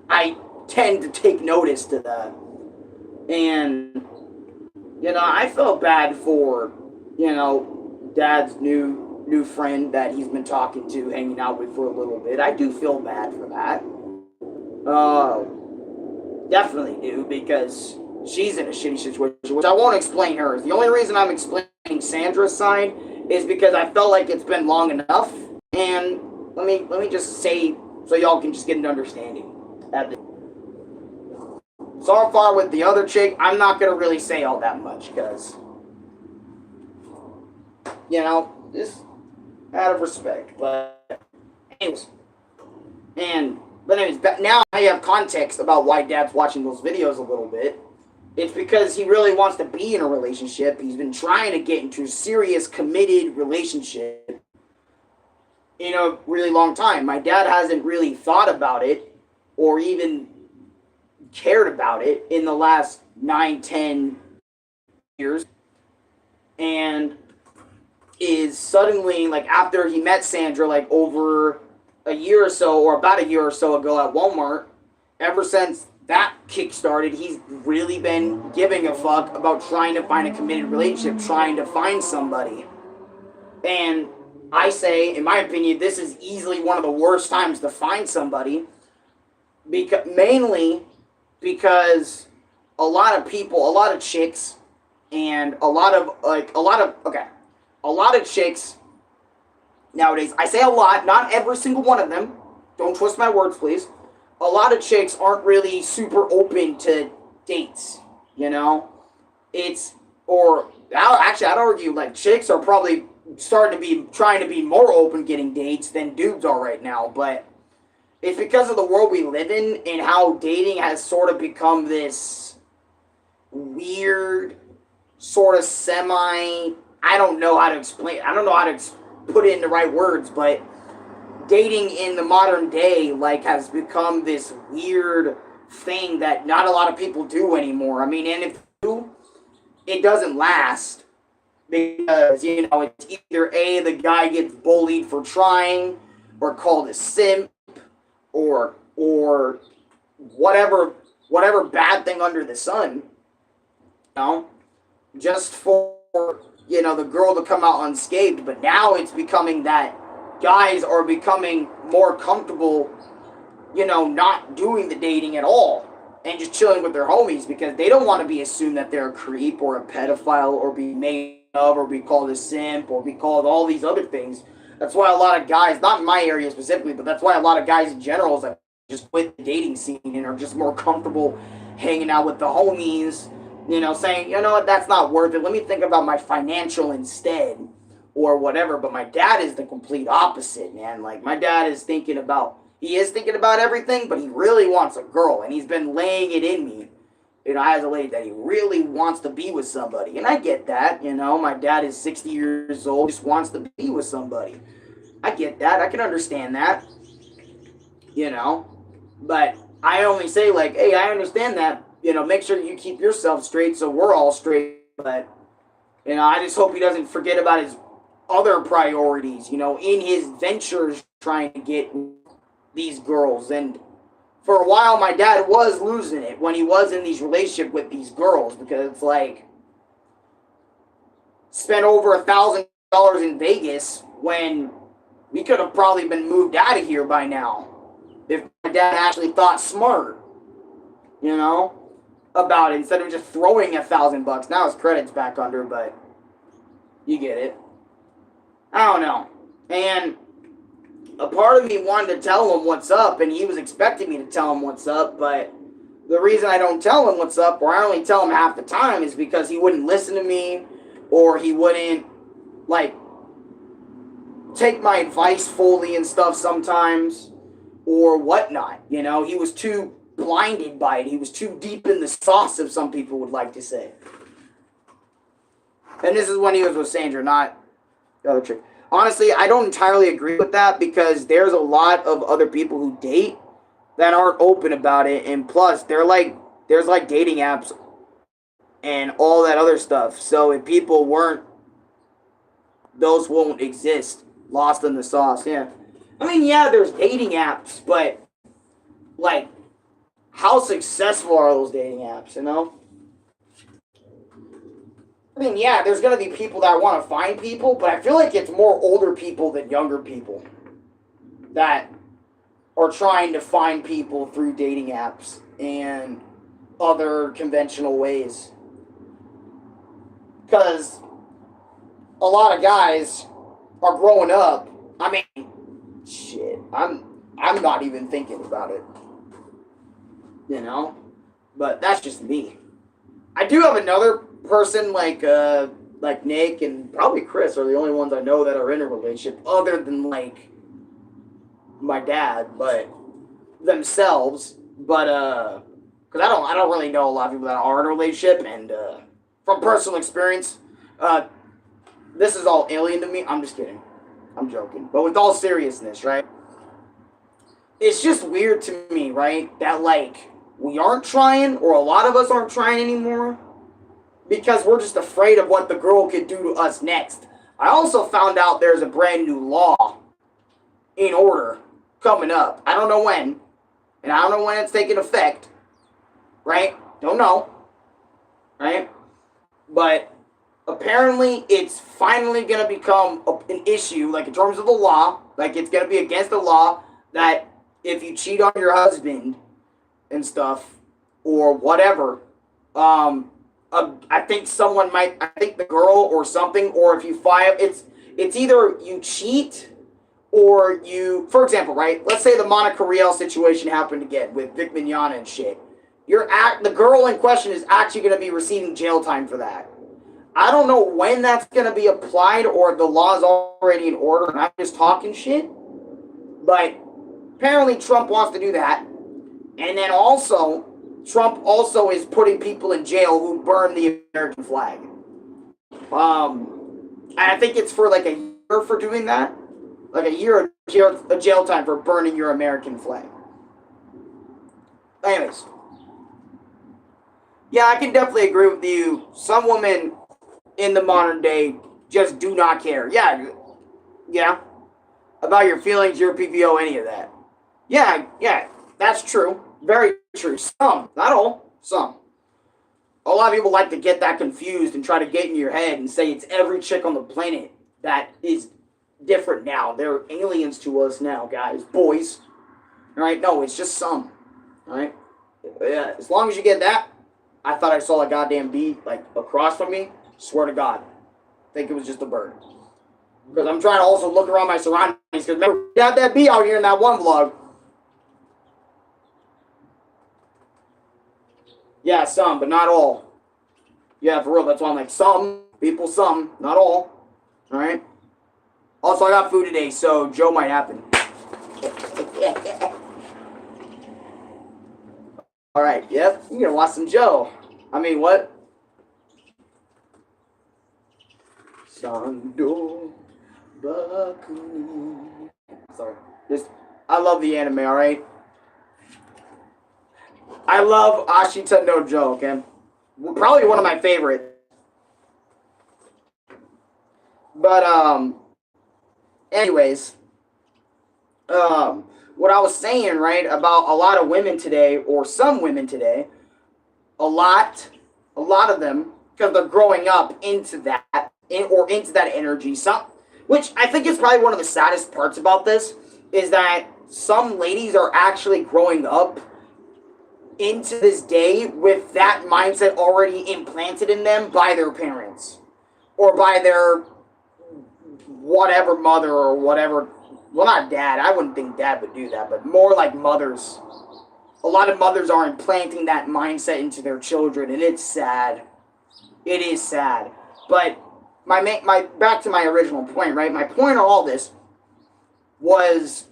A: I tend to take notice to that. And, you know, I felt bad for, you know, Dad's new friend that he's been talking to, hanging out with for a little bit. I do feel bad for that. Definitely do, because she's in a shitty situation, which I won't explain hers. The only reason I'm explaining Sandra's side is because I felt like it's been long enough, and let me just say so y'all can just get an understanding. So far with the other chick, I'm not gonna really say all that much because, you know, just out of respect. But anyways, now I have context about why Dad's watching those videos a little bit. It's because he really wants to be in a relationship. He's been trying to get into a serious, committed relationship in a really long time. My dad hasn't really thought about it or even cared about it in the last 9-10 years. And is suddenly, like, after he met Sandra, like, over a year or so, or about a year or so ago at Walmart, ever since that kick-started, he's really been giving a fuck about trying to find a committed relationship, trying to find somebody. And I say, in my opinion, this is easily one of the worst times to find somebody, mainly because a lot of people, a lot of chicks, and a lot of chicks nowadays, I say a lot, not every single one of them, don't twist my words, please. A lot of chicks aren't really super open to dates, you know? I'd argue, like, chicks are probably trying to be more open getting dates than dudes are right now, but it's because of the world we live in and how dating has sort of become this weird, sort of I don't know how to explain, I don't know how to put it in the right words, but dating in the modern day, like, has become this weird thing that not a lot of people do anymore. I mean, and if it doesn't last because, it's either A, the guy gets bullied for trying or called a simp or whatever bad thing under the sun, just for, the girl to come out unscathed. But now it's becoming that guys are becoming more comfortable, not doing the dating at all and just chilling with their homies because they don't want to be assumed that they're a creep or a pedophile or be made of or be called a simp or be called all these other things. That's why a lot of guys, not in my area specifically, but that's why a lot of guys in general is like just quit the dating scene and are just more comfortable hanging out with the homies, saying, you know what, that's not worth it. Let me think about my financial instead or whatever. But my dad is the complete opposite, man. Like, my dad is thinking about everything, but he really wants a girl, and he's been laying it in me, as a lady, that he really wants to be with somebody. And I get that, my dad is 60 years old, just wants to be with somebody. I get that. I can understand that, but I only say, like, hey, I understand that, make sure you keep yourself straight so we're all straight. But, I just hope he doesn't forget about his other priorities, in his ventures trying to get these girls. And for a while, my dad was losing it when he was in these relationships with these girls, because it's like, spent over $1,000 in Vegas when we could have probably been moved out of here by now if my dad actually thought smart, about it, instead of just throwing $1,000. Now his credit's back under, but you get it. I don't know. And a part of me wanted to tell him what's up, and he was expecting me to tell him what's up, but the reason I don't tell him what's up, or I only tell him half the time, is because he wouldn't listen to me, or he wouldn't, like, take my advice fully and stuff sometimes, or whatnot, He was too blinded by it. He was too deep in the sauce, if some people would like to say. And this is when he was with Sandra, not the other chick. Honestly, I don't entirely agree with that, because there's a lot of other people who date that aren't open about it, and plus, there's like dating apps and all that other stuff. So if people weren't, those won't exist. Lost in the sauce, yeah. I mean, yeah, there's dating apps, but, like, how successful are those dating apps, I mean, yeah, there's going to be people that want to find people, but I feel like it's more older people than younger people that are trying to find people through dating apps and other conventional ways. Because a lot of guys are growing up. I mean, shit, I'm not even thinking about it, But that's just me. I do have another person like Nick and probably Chris are the only ones I know that are in a relationship, other than like my dad, but themselves. But because I don't really know a lot of people that are in a relationship, and from personal experience, this is all alien to me. I'm just kidding. I'm joking. But with all seriousness, right? It's just weird to me, right, that like we aren't trying, or a lot of us aren't trying anymore, because we're just afraid of what the girl could do to us next. I also found out there's a brand new law in order coming up. I don't know when, and I don't know when it's taking effect, right? Don't know, right? But apparently it's finally going to become an issue, like in terms of the law, like it's going to be against the law that if you cheat on your husband and stuff, or whatever, I think the girl or something, or if you file, it's either you cheat or you, for example, right? Let's say the Monica Riel situation happened again with Vic Mignogna and shit. The girl in question is actually going to be receiving jail time for that. I don't know when that's going to be applied, or the law is already in order and I'm just talking shit. But apparently Trump wants to do that. And then also, Trump also is putting people in jail who burn the American flag. And I think it's for like a year for doing that. Like a year of jail time for burning your American flag. Anyways. Yeah, I can definitely agree with you. Some women in the modern day just do not care. Yeah, yeah. About your feelings, your PPO, any of that. Yeah, yeah, that's true. Very true. Some, not all, some. A lot of people like to get that confused and try to get in your head and say it's every chick on the planet that is different now. They're aliens to us now, guys, boys. All right, no, it's just some. All right, yeah. As long as you get that, I thought I saw a goddamn bee like across from me. Swear to God, I think it was just a bird. Because I'm trying to also look around my surroundings. Because remember, we had that bee out here in that one vlog. Yeah, some, but not all. Yeah, for real. That's why I'm like, some people, some, not all. All right. Also, I got food today, so Joe might happen. All right. Yep. You're gonna watch some Joe. I mean, what? Sando Baku. Sorry. Just, I love the anime. All right. I love Ashita no Joe. Okay. Probably one of my favorites. But anyways, what I was saying, right, about a lot of women today, or some women today, a lot of them, because they're growing up into that, or into that energy. Some, which I think is probably one of the saddest parts about this, is that some ladies are actually growing up into this day with that mindset already implanted in them by their parents or by their whatever mother or whatever. Well, not dad. I wouldn't think dad would do that, but more like mothers. A lot of mothers are implanting that mindset into their children, and it's sad. It is sad. But my back to my original point, right? My point of all this was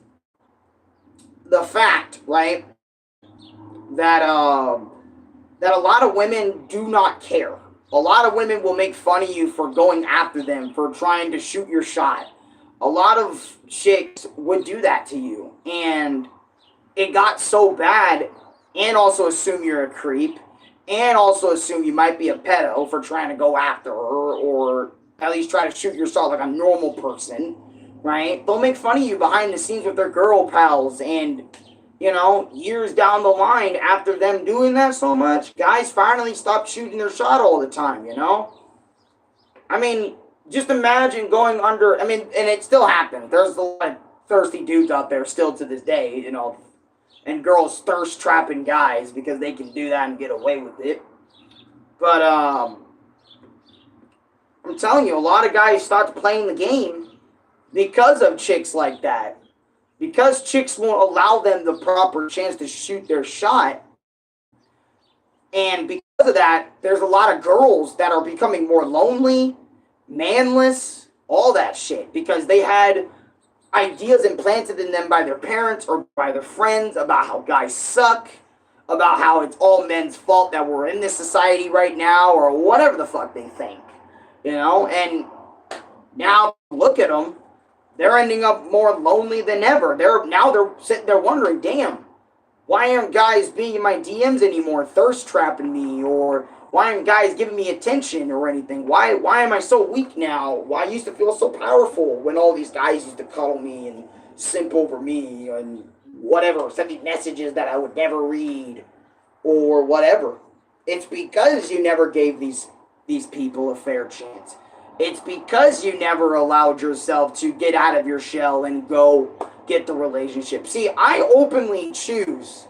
A: the fact, right, that that a lot of women do not care. A lot of women will make fun of you for going after them, for trying to shoot your shot. A lot of chicks would do that to you, and it got so bad, and also assume you're a creep, and also assume you might be a pedo for trying to go after her, or at least try to shoot your shot like a normal person, right? They'll make fun of you behind the scenes with their girl pals, and you know, years down the line after them doing that so much, guys finally stop shooting their shot all the time, you know? I mean, just imagine going under, I mean, and it still happens. There's a lot of thirsty dudes out there still to this day, you know, and girls thirst trapping guys because they can do that and get away with it. But, I'm telling you, a lot of guys start playing the game because of chicks like that. Because chicks won't allow them the proper chance to shoot their shot, and because of that, there's a lot of girls that are becoming more lonely, manless, all that shit, because they had ideas implanted in them by their parents or by their friends about how guys suck, about how it's all men's fault that we're in this society right now, or whatever the fuck they think, you know? And now look at them. They're ending up more lonely than ever. They're sitting there wondering, damn, why aren't guys being in my DMs anymore, thirst trapping me, or why aren't guys giving me attention or anything? Why am I so weak now? Why I used to feel so powerful when all these guys used to cuddle me and simp over me and whatever, send me messages that I would never read or whatever. It's because you never gave these people a fair chance. It's because you never allowed yourself to get out of your shell and go get the relationship. See, I openly choose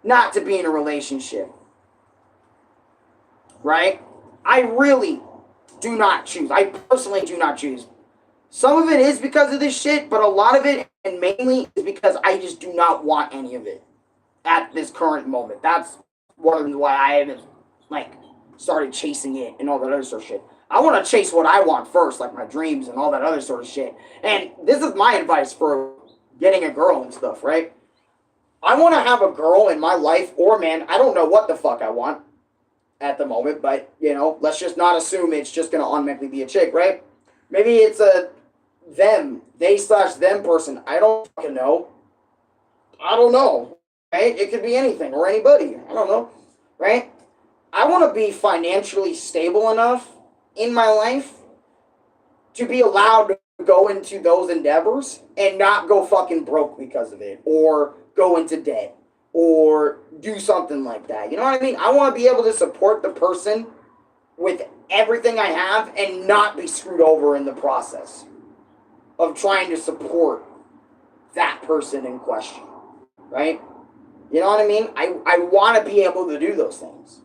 A: not to be in a relationship. Right? I really do not choose. I personally do not choose. Some of it is because of this shit, but a lot of it, and mainly, is because I just do not want any of it at this current moment. That's one of the reasons why I haven't, like, started chasing it and all that other sort of shit. I want to chase what I want first, like my dreams and all that other sort of shit. And this is my advice for getting a girl and stuff, right? I want to have a girl in my life, or man, I don't know what the fuck I want at the moment, but, you know, let's just not assume it's just going to automatically be a chick, right? Maybe it's a they/them person. I don't fucking know. I don't know, right? It could be anything or anybody. I don't know, right? I want to be financially stable enough in my life to be allowed to go into those endeavors and not go fucking broke because of it, or go into debt, or do something like that. You know what I mean? I want to be able to support the person with everything I have and not be screwed over in the process of trying to support that person in question, right? You know what I mean? I want to be able to do those things.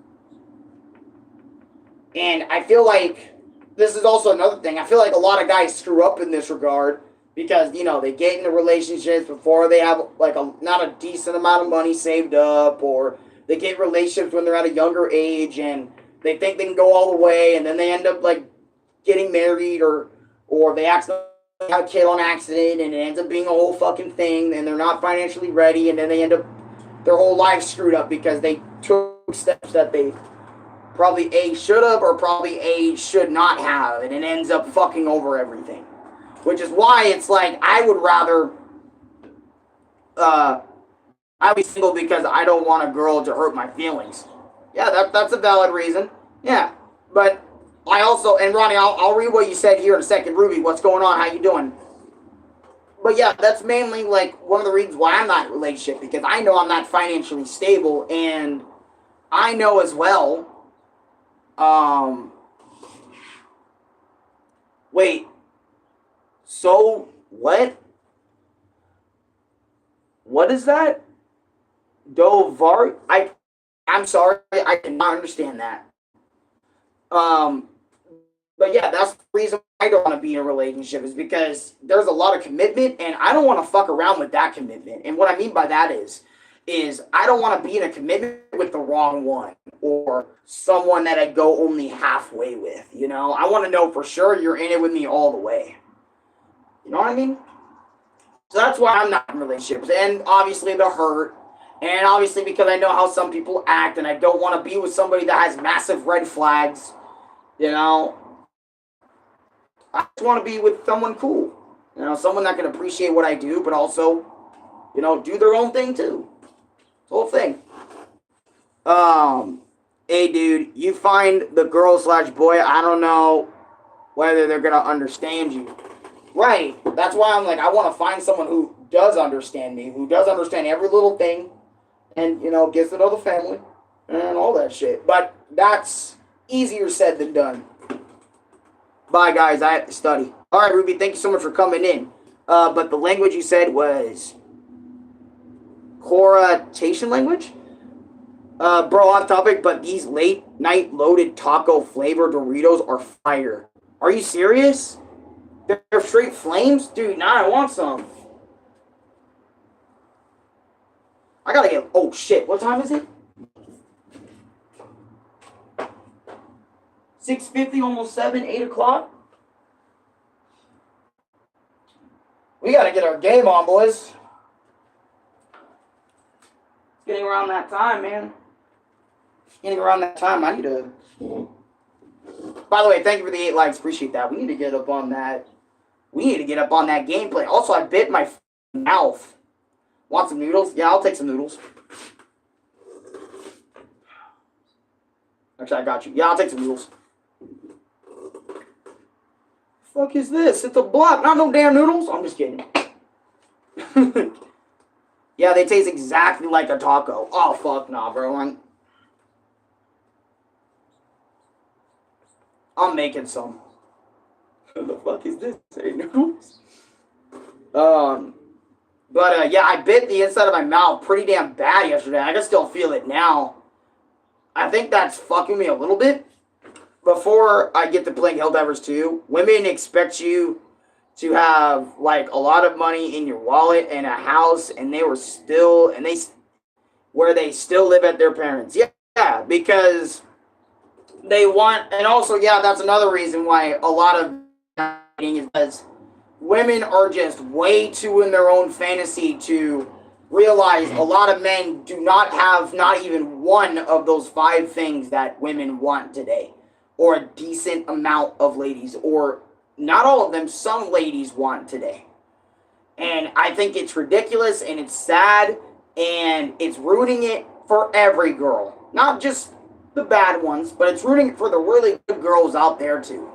A: And I feel like this is also another thing. I feel like a lot of guys screw up in this regard because, you know, they get into relationships before they have like not a decent amount of money saved up, or they get relationships when they're at a younger age and they think they can go all the way, and then they end up like getting married, or they accidentally have a kid on accident and it ends up being a whole fucking thing, and they're not financially ready, and then they end up their whole life screwed up because they took steps that they probably A, should have, or probably A, should not have, and it ends up fucking over everything. Which is why it's like, I would rather, I'd be single because I don't want a girl to hurt my feelings. Yeah, that's a valid reason. Yeah, but I also, and Ronnie, I'll read what you said here in a second. Ruby, what's going on? How you doing? But yeah, that's mainly like one of the reasons why I'm not in a relationship, because I know I'm not financially stable, and I know as well, wait, so what? What is that? Dovar? I'm sorry, I cannot understand that. But yeah, that's the reason I don't want to be in a relationship, is because there's a lot of commitment, and I don't want to fuck around with that commitment. And what I mean by that is I don't want to be in a commitment with the wrong one, or someone that I go only halfway with, you know? I want to know for sure you're in it with me all the way. You know what I mean? So that's why I'm not in relationships. And obviously the hurt, and obviously because I know how some people act, and I don't want to be with somebody that has massive red flags, you know? I just want to be with someone cool. You know, someone that can appreciate what I do, but also, you know, do their own thing too. The whole thing. Hey dude, you find the girl / boy, I don't know whether they're gonna understand you. Right. That's why I'm like, I want to find someone who does understand me, who does understand every little thing, and, you know, gets to know the family and all that shit. But that's easier said than done. Bye, guys. I have to study. All right, Ruby, thank you so much for coming in. But the language you said was Croatian language? Bro, off topic, but these late night loaded taco flavor Doritos are fire. Are you serious? They're straight flames? Dude, nah, I want some. I gotta get... Oh, shit. What time is it? 6:50, almost 7, 8 o'clock? We gotta get our game on, boys. It's getting around that time, man. It's getting around that time. I need to... By the way, thank you for the 8 likes. Appreciate that. We need to get up on that. We need to get up on that gameplay. Also, I bit my mouth. Want some noodles? Yeah, I'll take some noodles. Actually, I got you. Yeah, I'll take some noodles. Fuck is this? It's a block, not no damn noodles. I'm just kidding. Yeah, they taste exactly like a taco. Oh, fuck nah, bro. I'm making some. What the fuck is this? Hey, noodles? But yeah, I bit the inside of my mouth pretty damn bad yesterday. I can still feel it now. I think that's fucking me a little bit. Before I get to playing Helldivers 2, women expect you to have like a lot of money in your wallet and a house, and they still live at their parents. Yeah, because they want, and also, yeah, that's another reason why a lot of dating is because women are just way too in their own fantasy to realize a lot of men do not have not even one of those 5 things that women want today, or a decent amount of ladies, or not all of them, some ladies want today. And I think it's ridiculous, and it's sad, and it's ruining it for every girl. Not just the bad ones, but it's rooting for the really good girls out there too,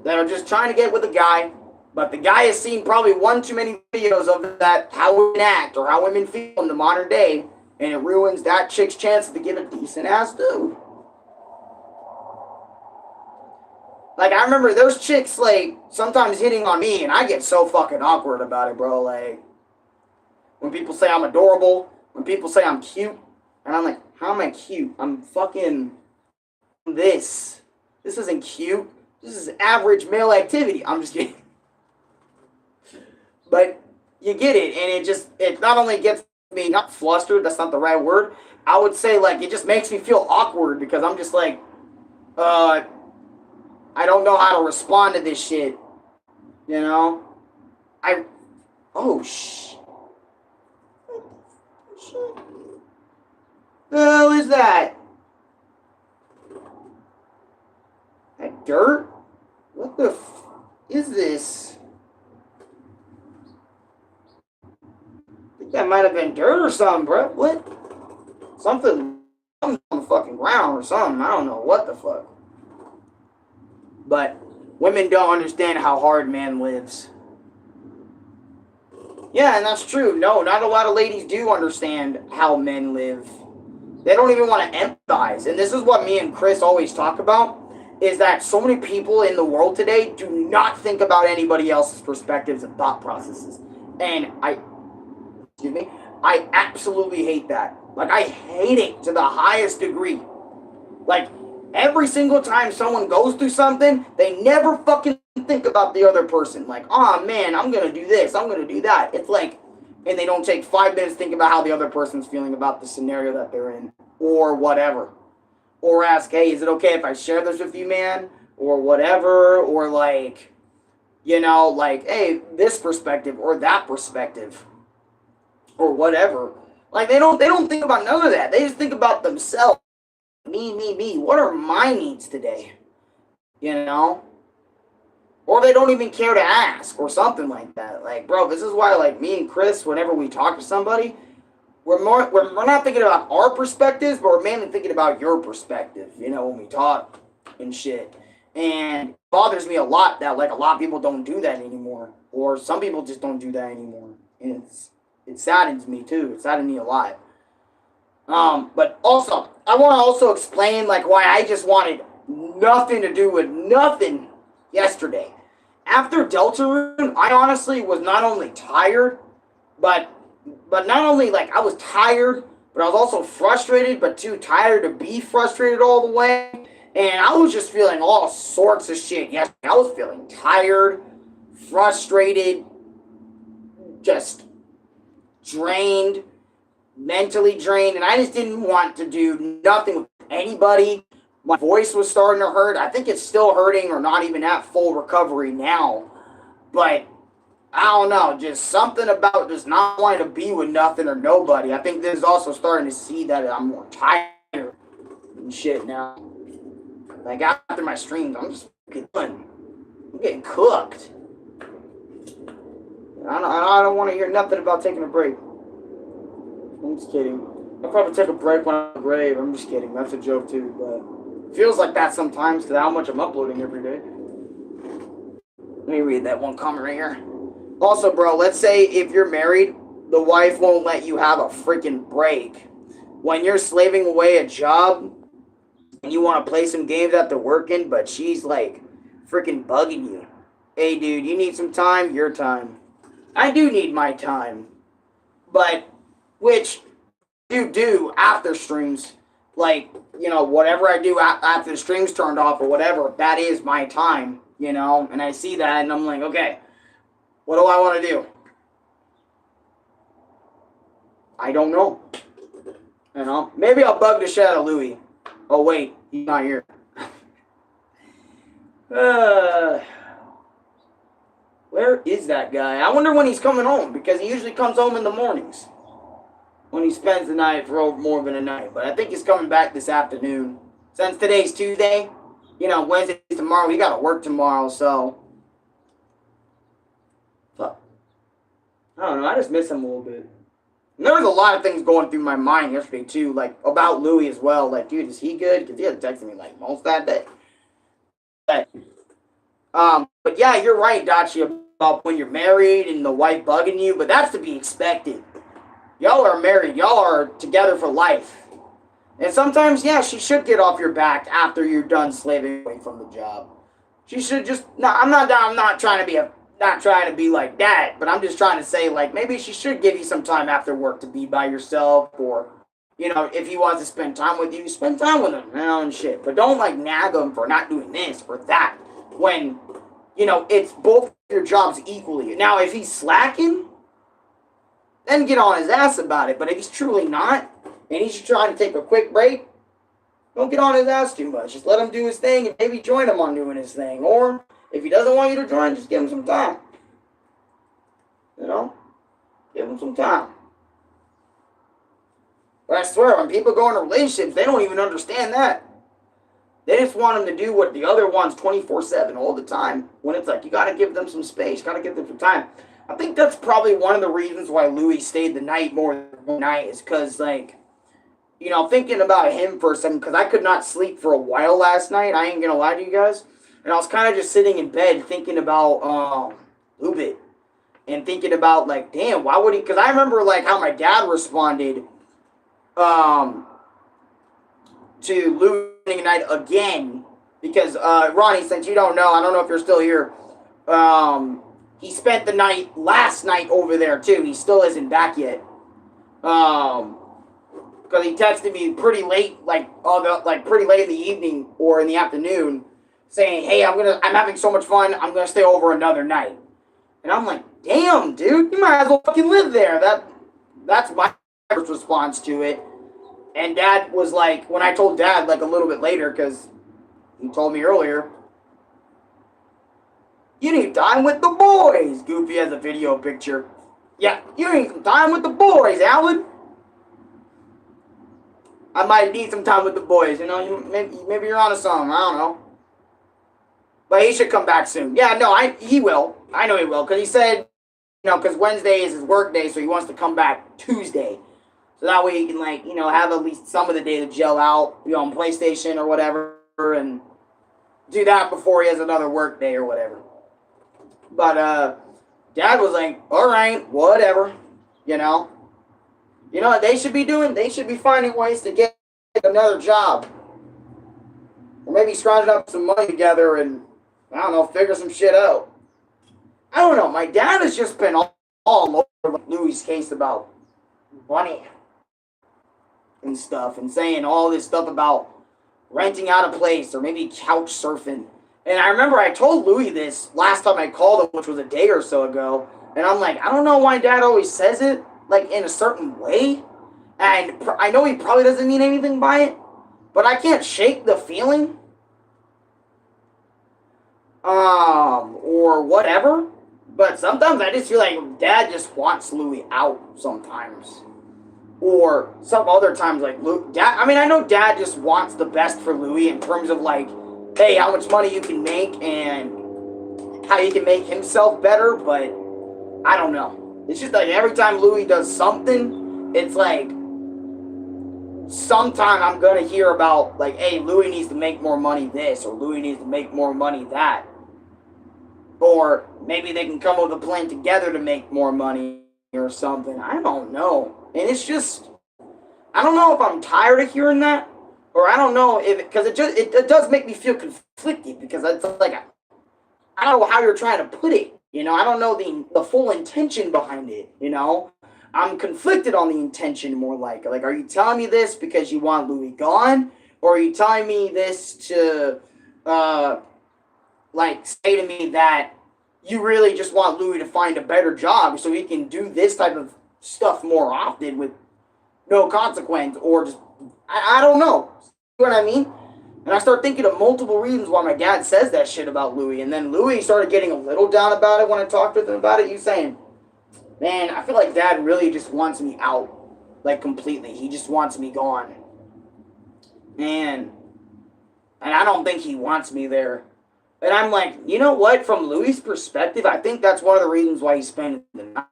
A: that are just trying to get with a guy, but the guy has seen probably one too many videos of that, how women act or how women feel in the modern day, and it ruins that chick's chances to get a decent ass dude. Like, I remember those chicks, like, sometimes hitting on me, and I get so fucking awkward about it, bro. Like, when people say I'm adorable, when people say I'm cute, and I'm like, how am I cute? I'm fucking this. This isn't cute. This is average male activity. I'm just kidding. But you get it, and it not only gets me not flustered, that's not the right word. I would say, like, it just makes me feel awkward because I'm just like, I don't know how to respond to this shit. You know? Oh, the hell is that? That dirt? What the is this? I think that might have been dirt or something, bro. What? Something on the fucking ground or something. I don't know what the fuck. But women don't understand how hard man lives. Yeah, and that's true. No, not a lot of ladies do understand how men live. They don't even want to empathize. And this is what me and Chris always talk about, is that so many people in the world today do not think about anybody else's perspectives and thought processes. And I absolutely hate that. Like, I hate it to the highest degree. Like, every single time someone goes through something, they never fucking think about the other person. Like, oh man, I'm gonna do this, I'm gonna do that. It's like, and they don't take 5 minutes to think about how the other person's feeling about the scenario that they're in, or whatever. Or ask, hey, is it okay if I share this with you, man? Or whatever, or like, you know, like, hey, this perspective, or that perspective, or whatever. Like, they don't think about none of that. They just think about themselves. Me. What are my needs today? You know? Or they don't even care to ask, or something like that. Like, bro, this is why, like, me and Chris, whenever we talk to somebody, we're not thinking about our perspectives, but we're mainly thinking about your perspective, you know, when we talk and shit. And it bothers me a lot that, like, a lot of people don't do that anymore. Or some people just don't do that anymore. And it saddens me, too. It saddens me a lot. But also, I want to also explain, like, why I just wanted nothing to do with nothing yesterday. After Deltarune, I honestly was not only tired, but not only, like, I was tired, but I was also frustrated, but too tired to be frustrated all the way. And I was just feeling all sorts of shit yesterday. I was feeling tired, frustrated, just drained, mentally drained, and I just didn't want to do nothing with anybody. My voice was starting to hurt. I think it's still hurting or not even at full recovery now. But I don't know, just something about just not wanting to be with nothing or nobody. I think this is also starting to see that I'm more tired and shit now. Like, after my streams, I'm just I'm getting cooked. I don't want to hear nothing about taking a break. I'm just kidding. I'll probably take a break when I'm grave. I'm just kidding. That's a joke too, but it feels like that sometimes because how much I'm uploading every day. Let me read that one comment right here. Also, bro, let's say if you're married, the wife won't let you have a freaking break. When you're slaving away a job and you want to play some games after working, but she's like freaking bugging you. Hey, dude, you need some time? Your time. I do need my time. But which you do after streams, like, you know, whatever I do after the streams turned off or whatever, that is my time, you know, and I see that and I'm like, okay, what do I want to do? I don't know. You know, maybe I'll bug the shit out of Louis. Oh wait, he's not here. Where is that guy? I wonder when he's coming home, because he usually comes home in the mornings when he spends the night for more than a night. But I think he's coming back this afternoon. Since today's Tuesday, you know, Wednesday's tomorrow, we gotta work tomorrow, so. Fuck. I don't know, I just miss him a little bit. And there was a lot of things going through my mind yesterday too, like about Louis as well. Like, dude, is he good? Because he had texted me like most that day. But yeah, you're right, Dachi, about when you're married and the wife bugging you, but that's to be expected. Y'all are married. Y'all are together for life. And sometimes, yeah, she should get off your back after you're done slaving away from the job. She should just, no, I'm not trying to be like that, but I'm just trying to say, like, maybe she should give you some time after work to be by yourself, or, you know, if he wants to spend time with you, spend time with him, you know, and shit. But don't, like, nag him for not doing this or that when, you know, it's both your jobs equally. Now, if he's slacking, then get on his ass about it. But if he's truly not, and he's trying to take a quick break, don't get on his ass too much. Just let him do his thing and maybe join him on doing his thing. Or if he doesn't want you to join, just give him some time. You know? Give him some time. But I swear, when people go into relationships, they don't even understand that. They just want them to do what the other wants 24/7 all the time. When it's like, you got to give them some space. Got to give them some time. I think that's probably one of the reasons why Louis stayed the night more than one night is because, like, you know, thinking about him for a second, because I could not sleep for a while last night. I ain't going to lie to you guys. And I was kind of just sitting in bed thinking about Lubit. And thinking about, like, damn, why would he? Because I remember, like, how my dad responded to Louis night again. Because, Ronnie, since you don't know, I don't know if you're still here, he spent the night last night over there, too. He still isn't back yet. Because he texted me pretty late, pretty late in the evening or in the afternoon, saying, "Hey, I'm having so much fun. I'm gonna stay over another night." And I'm like, "Damn, dude, you might as well fucking live there." That's my first response to it. And Dad was like, when I told Dad like a little bit later, because he told me earlier, "You need time with the boys." Goofy has a video picture. Yeah, you need some time with the boys, Alan. I might need some time with the boys, you know. Maybe you're on a song. I don't know. But he should come back soon. Yeah, no, he will. I know he will, because he said, you know, because Wednesday is his work day, so he wants to come back Tuesday. So that way he can, like, you know, have at least some of the day to gel out, you know, on PlayStation or whatever, and do that before he has another work day or whatever. But, Dad was like, all right, whatever, you know. You know what they should be doing? They should be finding ways to get another job. Or maybe scrounging up some money together and, I don't know, figure some shit out. I don't know. My dad has just been all over Louis' case about money and stuff, and saying all this stuff about renting out a place or maybe couch surfing. And I remember I told Louis this last time I called him, which was a day or so ago. And I'm like, I don't know why Dad always says it, like, in a certain way. And I know he probably doesn't mean anything by it, but I can't shake the feeling. Or whatever. But sometimes I just feel like Dad just wants Louis out sometimes. Or some other times, like, Dad, I mean, I know Dad just wants the best for Louis in terms of, like, hey, how much money you can make and how he can make himself better, but I don't know. It's just like every time Louis does something, it's like sometime I'm going to hear about, like, hey, Louis needs to make more money this, or Louis needs to make more money that. Or maybe they can come up with a plan together to make more money or something. I don't know. And it's just, I don't know if I'm tired of hearing that, or I don't know if, because it does make me feel conflicted, because it's like, I don't know how you're trying to put it, you know, I don't know the full intention behind it, you know, I'm conflicted on the intention more like, are you telling me this because you want Louis gone, or are you telling me this to, like, say to me that you really just want Louis to find a better job so he can do this type of stuff more often with no consequence, or just, I don't know. You know what I mean? And I start thinking of multiple reasons why my dad says that shit about Louis. And then Louis started getting a little down about it when I talked with him about it. He's saying, man, I feel like Dad really just wants me out, like, completely. He just wants me gone. And I don't think he wants me there. And I'm like, you know what? From Louis' perspective, I think that's one of the reasons why he's spending the night.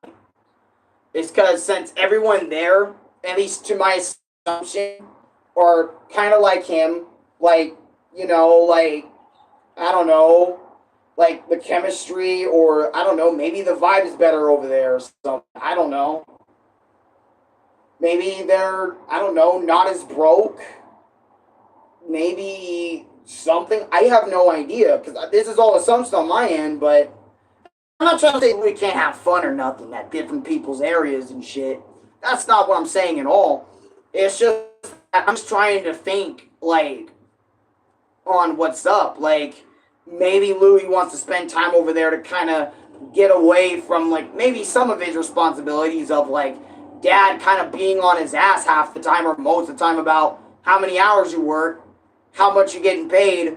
A: is because since everyone there, at least to my assumption, are kind of like him, like, you know, like, I don't know, like the chemistry, or I don't know, maybe the vibe is better over there or something. I don't know. Maybe they're, I don't know, not as broke. Maybe something. I have no idea because this is all assumptions on my end, but I'm not trying to say we can't have fun or nothing at different people's areas and shit. That's not what I'm saying at all. It's just I'm just trying to think like on what's up. Like maybe Louis wants to spend time over there to kind of get away from like maybe some of his responsibilities of like dad kind of being on his ass half the time or most of the time about how many hours you work, how much you're getting paid,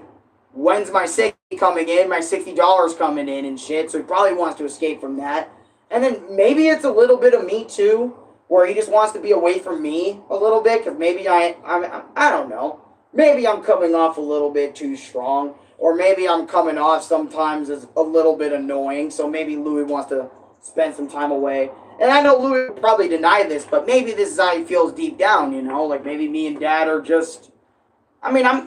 A: when's my 60 coming in, my $60 coming in and shit. So he probably wants to escape from that. And then maybe it's a little bit of me too, where he just wants to be away from me a little bit, because maybe I don't know. Maybe I'm coming off a little bit too strong, or maybe I'm coming off sometimes as a little bit annoying. So maybe Louis wants to spend some time away. And I know Louis would probably deny this, but maybe this is how he feels deep down, you know? Like maybe me and Dad are just, I mean, I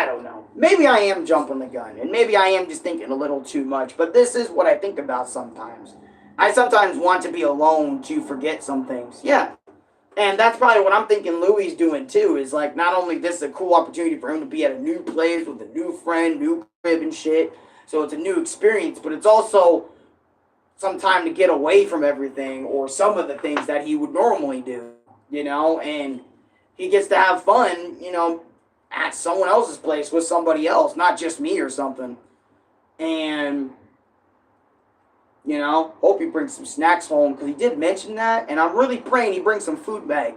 A: don't know. Maybe I am jumping the gun, and maybe I am just thinking a little too much, but this is what I think about sometimes. I sometimes want to be alone to forget some things. Yeah. And that's probably what I'm thinking Louis doing too, is like not only this is a cool opportunity for him to be at a new place with a new friend, new crib and shit, so it's a new experience, but it's also some time to get away from everything or some of the things that he would normally do, you know, and he gets to have fun, you know, at someone else's place with somebody else, not just me or something. And, you know, hope he brings some snacks home, because he did mention that, and I'm really praying he brings some food back,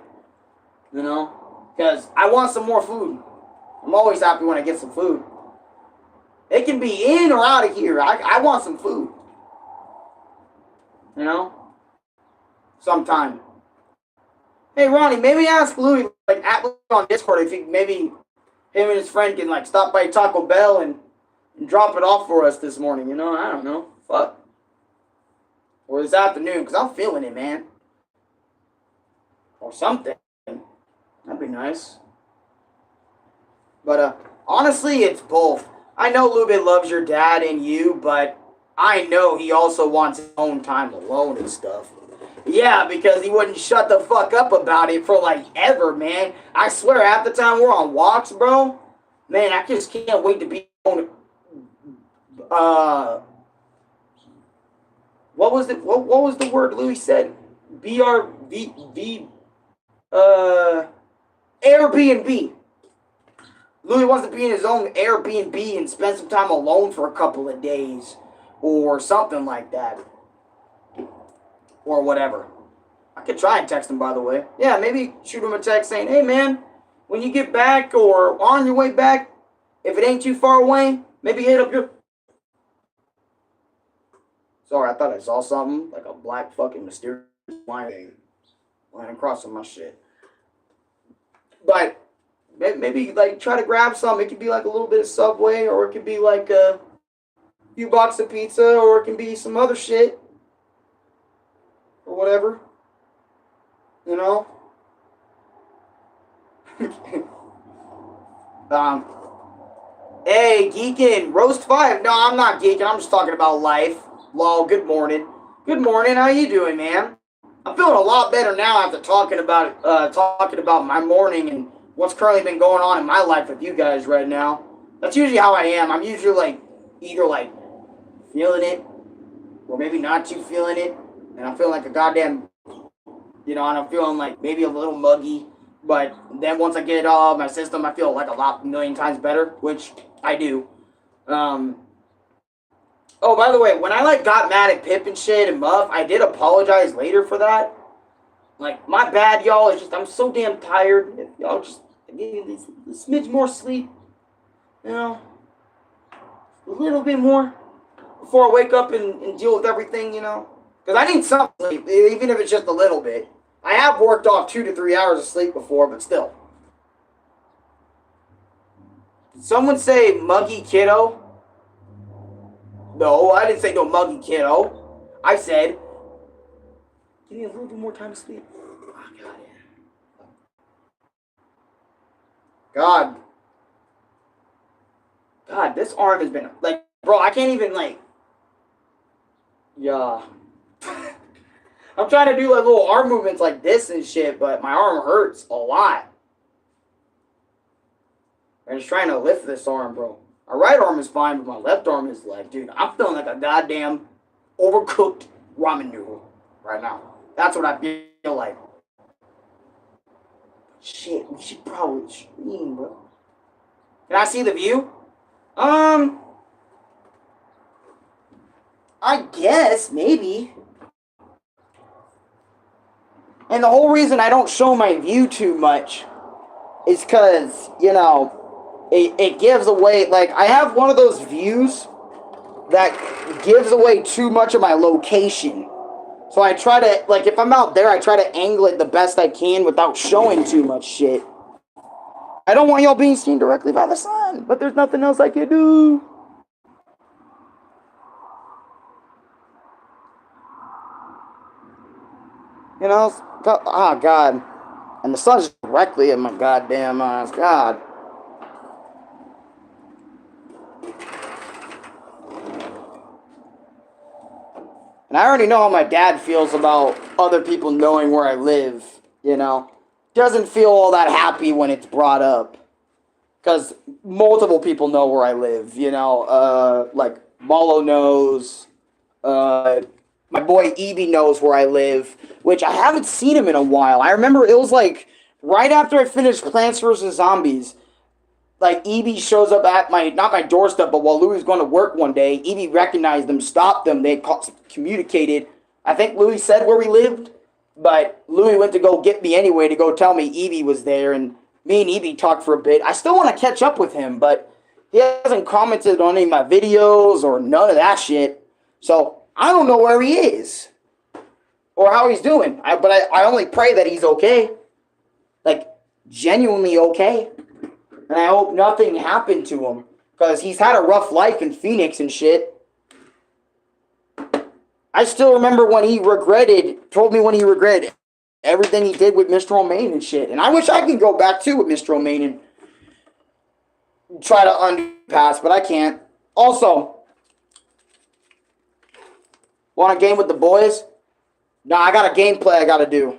A: you know, because I want some more food. I'm always happy when I get some food. It can be in or out of here. I want some food, you know, sometime. Hey, Ronnie, maybe ask Louis, like, on Discord if he maybe him and his friend can like stop by Taco Bell and drop it off for us this morning, you know? I don't know. Fuck. Or this afternoon, because I'm feeling it, man. Or something. That'd be nice. But honestly, it's both. I know Lubin loves your dad and you, but I know he also wants his own time alone and stuff. Yeah, because he wouldn't shut the fuck up about it for like ever, man. I swear, half the time we're on walks, bro. Man, I just can't wait to be on. What was the what was the word Louis said? Airbnb. Louis wants to be in his own Airbnb and spend some time alone for a couple of days, or something like that. Or whatever. I could try and text him, by the way. Yeah, maybe shoot him a text saying, hey, man, when you get back or on your way back, if it ain't too far away, maybe hit up your... Sorry, I thought I saw something, like a black fucking mysterious line thing lying across on my shit. But maybe, like, try to grab some. It could be, like, a little bit of Subway, or it could be, like, a few boxes of pizza, or it can be some other shit. Or whatever. You know? Hey, geeking. Roast 5. No, I'm not geeking. I'm just talking about life. Lol, good morning. Good morning. How you doing, man? I'm feeling a lot better now after talking about my morning and what's currently been going on in my life with you guys right now. That's usually how I am. I'm usually like either like feeling it or maybe not too feeling it. And I'm feeling like a goddamn, you know, and I'm feeling like maybe a little muggy. But then once I get it all out of my system, I feel like a million times better, which I do. Oh, by the way, when I like got mad at Pip and shit and Muff, I did apologize later for that. Like, my bad, y'all. It's just, I'm so damn tired. If y'all just give me a smidge more sleep, you know, a little bit more before I wake up and deal with everything, you know. Because I need some sleep, even if it's just a little bit. I have worked off 2 to 3 hours of sleep before, but still. Did someone say muggy kiddo? No, I didn't say no muggy kiddo. I said, Give me a little bit more time to sleep. Oh, God, yeah. God, this arm has been, like, bro, I can't even, like, yeah. I'm trying to do, like, little arm movements like this and shit, but my arm hurts a lot. I'm just trying to lift this arm, bro. My right arm is fine, but my left arm is like, dude, I'm feeling like a goddamn overcooked ramen noodle right now. That's what I feel like. Shit, we should probably stream, bro. Can I see the view? I guess, maybe. And the whole reason I don't show my view too much is because, you know, it gives away, like, I have one of those views that gives away too much of my location. So I try to, like, if I'm out there, I try to angle it the best I can without showing too much shit. I don't want y'all being seen directly by the sun, but there's nothing else I can do. You know, oh, God. And the sun's directly in my goddamn eyes. God. And I already know how my dad feels about other people knowing where I live, you know. Doesn't feel all that happy when it's brought up. Because multiple people know where I live, you know. Like, Malo knows. My boy Ebi knows where I live, which I haven't seen him in a while. I remember it was like right after I finished Plants vs. Zombies. Like, Ebi shows up at not my doorstep, but while Louis was going to work one day, Ebi recognized them, stopped them, they communicated. I think Louis said where we lived, but Louis went to go get me anyway to go tell me Ebi was there, and me and Ebi talked for a bit. I still want to catch up with him, but he hasn't commented on any of my videos or none of that shit. So, I don't know where he is or how he's doing. But I only pray that he's okay. Like, genuinely okay. And I hope nothing happened to him. Because he's had a rough life in Phoenix and shit. I still remember when he told me when he regretted everything he did with Mr. Romaine and shit. And I wish I could go back too with Mr. Romaine and try to underpass, but I can't. Also, want a game with the boys? Nah, I got a gameplay I gotta do.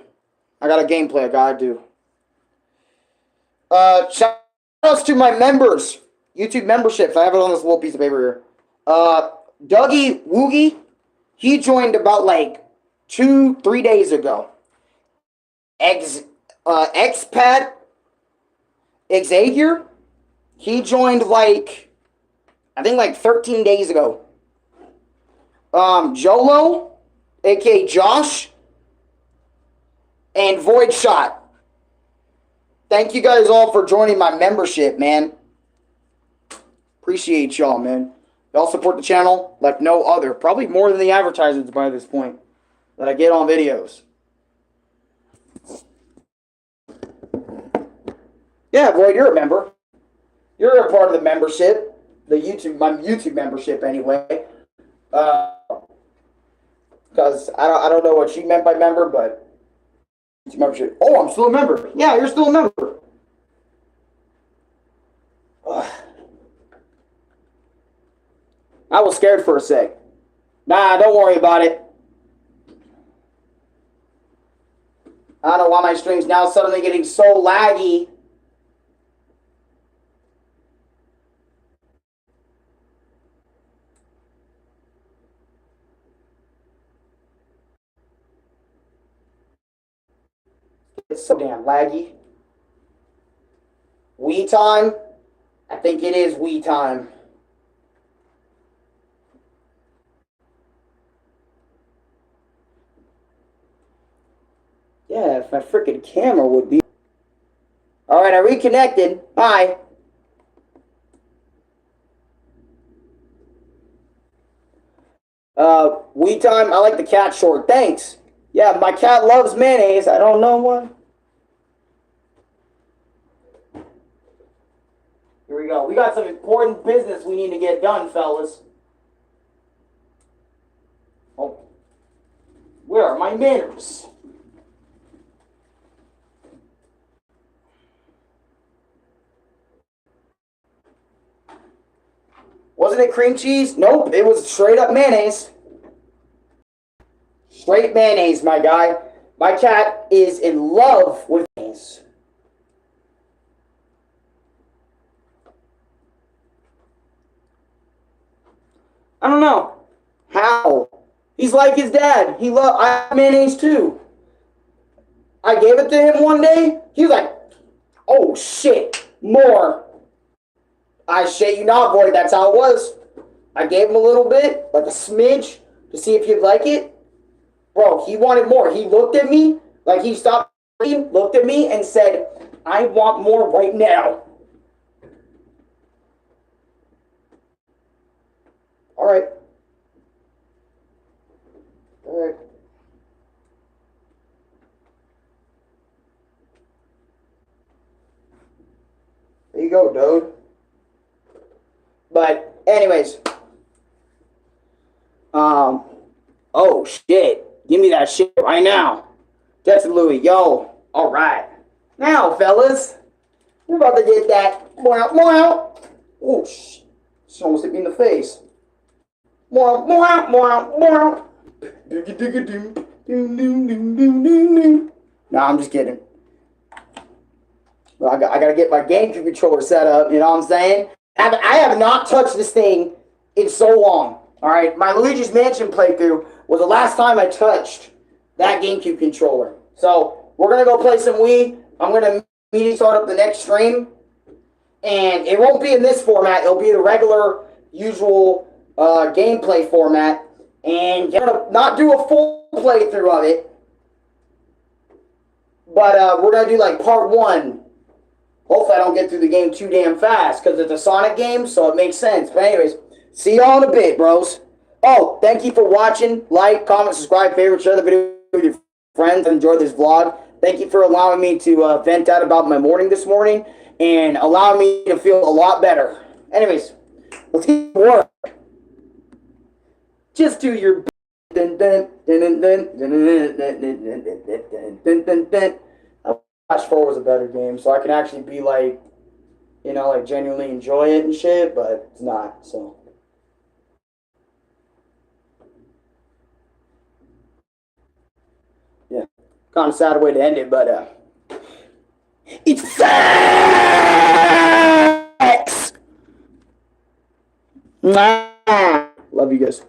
A: Shout outs to my members. YouTube memberships. I have it on this little piece of paper here. Dougie Woogie, he joined about like 2-3 days ago. Expat Xavier, he joined like, I think like 13 days ago. Jolo, aka Josh, and Void Shot. Thank you guys all for joining my membership, man. Appreciate y'all, man. Y'all support the channel like no other. Probably more than the advertisements by this point that I get on videos. Yeah, Void, you're a member. You're a part of the membership. My YouTube membership anyway. Because I don't know what she meant by member, but membership. Oh, I'm still a member. Yeah, you're still a member. I was scared for a sec. Nah, don't worry about it. I don't know why my stream's now suddenly getting so laggy. It's so damn laggy. Wii time? I think it is Wii time. Yeah, if my freaking camera would be. Alright, I reconnected. Hi. Wii time? I like the cat short. Thanks. Yeah, my cat loves mayonnaise. I don't know why. Here we go. We got some important business we need to get done, fellas. Oh. Where are my my manners. Wasn't it cream cheese? Nope, it was straight up mayonnaise. Straight mayonnaise, my guy. My cat is in love with mayonnaise. I don't know. How? He's like his dad. I have mayonnaise too. I gave it to him one day. He was like, oh shit, more. I shit you not, boy. That's how it was. I gave him a little bit, like a smidge, to see if he'd like it. Bro, he wanted more. He looked at me, like he stopped, looked at me, and said, I want more right now. All right. All right. There you go, dude. But anyways, oh shit, give me that shit right now. That's Louis, yo. All right, now fellas, we're about to get that. Oh shit, she almost hit me in the face. No, I'm just kidding. But I gotta get my GameCube controller set up. You know what I'm saying? I have not touched this thing in so long. All right, my Luigi's Mansion playthrough was the last time I touched that GameCube controller. So we're gonna go play some Wii. I'm gonna immediately start up the next stream, and it won't be in this format. It'll be the regular, usual gameplay format, and you're gonna not do a full playthrough of it, but we're gonna do like part 1. Hopefully I don't get through the game too damn fast, because it's a Sonic game, so it makes sense. But anyways, see y'all in a bit, bros. Oh, thank you for watching. Like, comment, subscribe, favorite, share the video with your friends, and enjoy this vlog. Thank you for allowing me to vent out about my morning this morning, and allowing me to feel a lot better. Anyways, let's get to work. Just do your... Flash 4 was a better game, so I can actually be like, you know, like genuinely enjoy it and shit, but it's not, so. Yeah, kind of sad way to end it, but it's facts! Love you guys.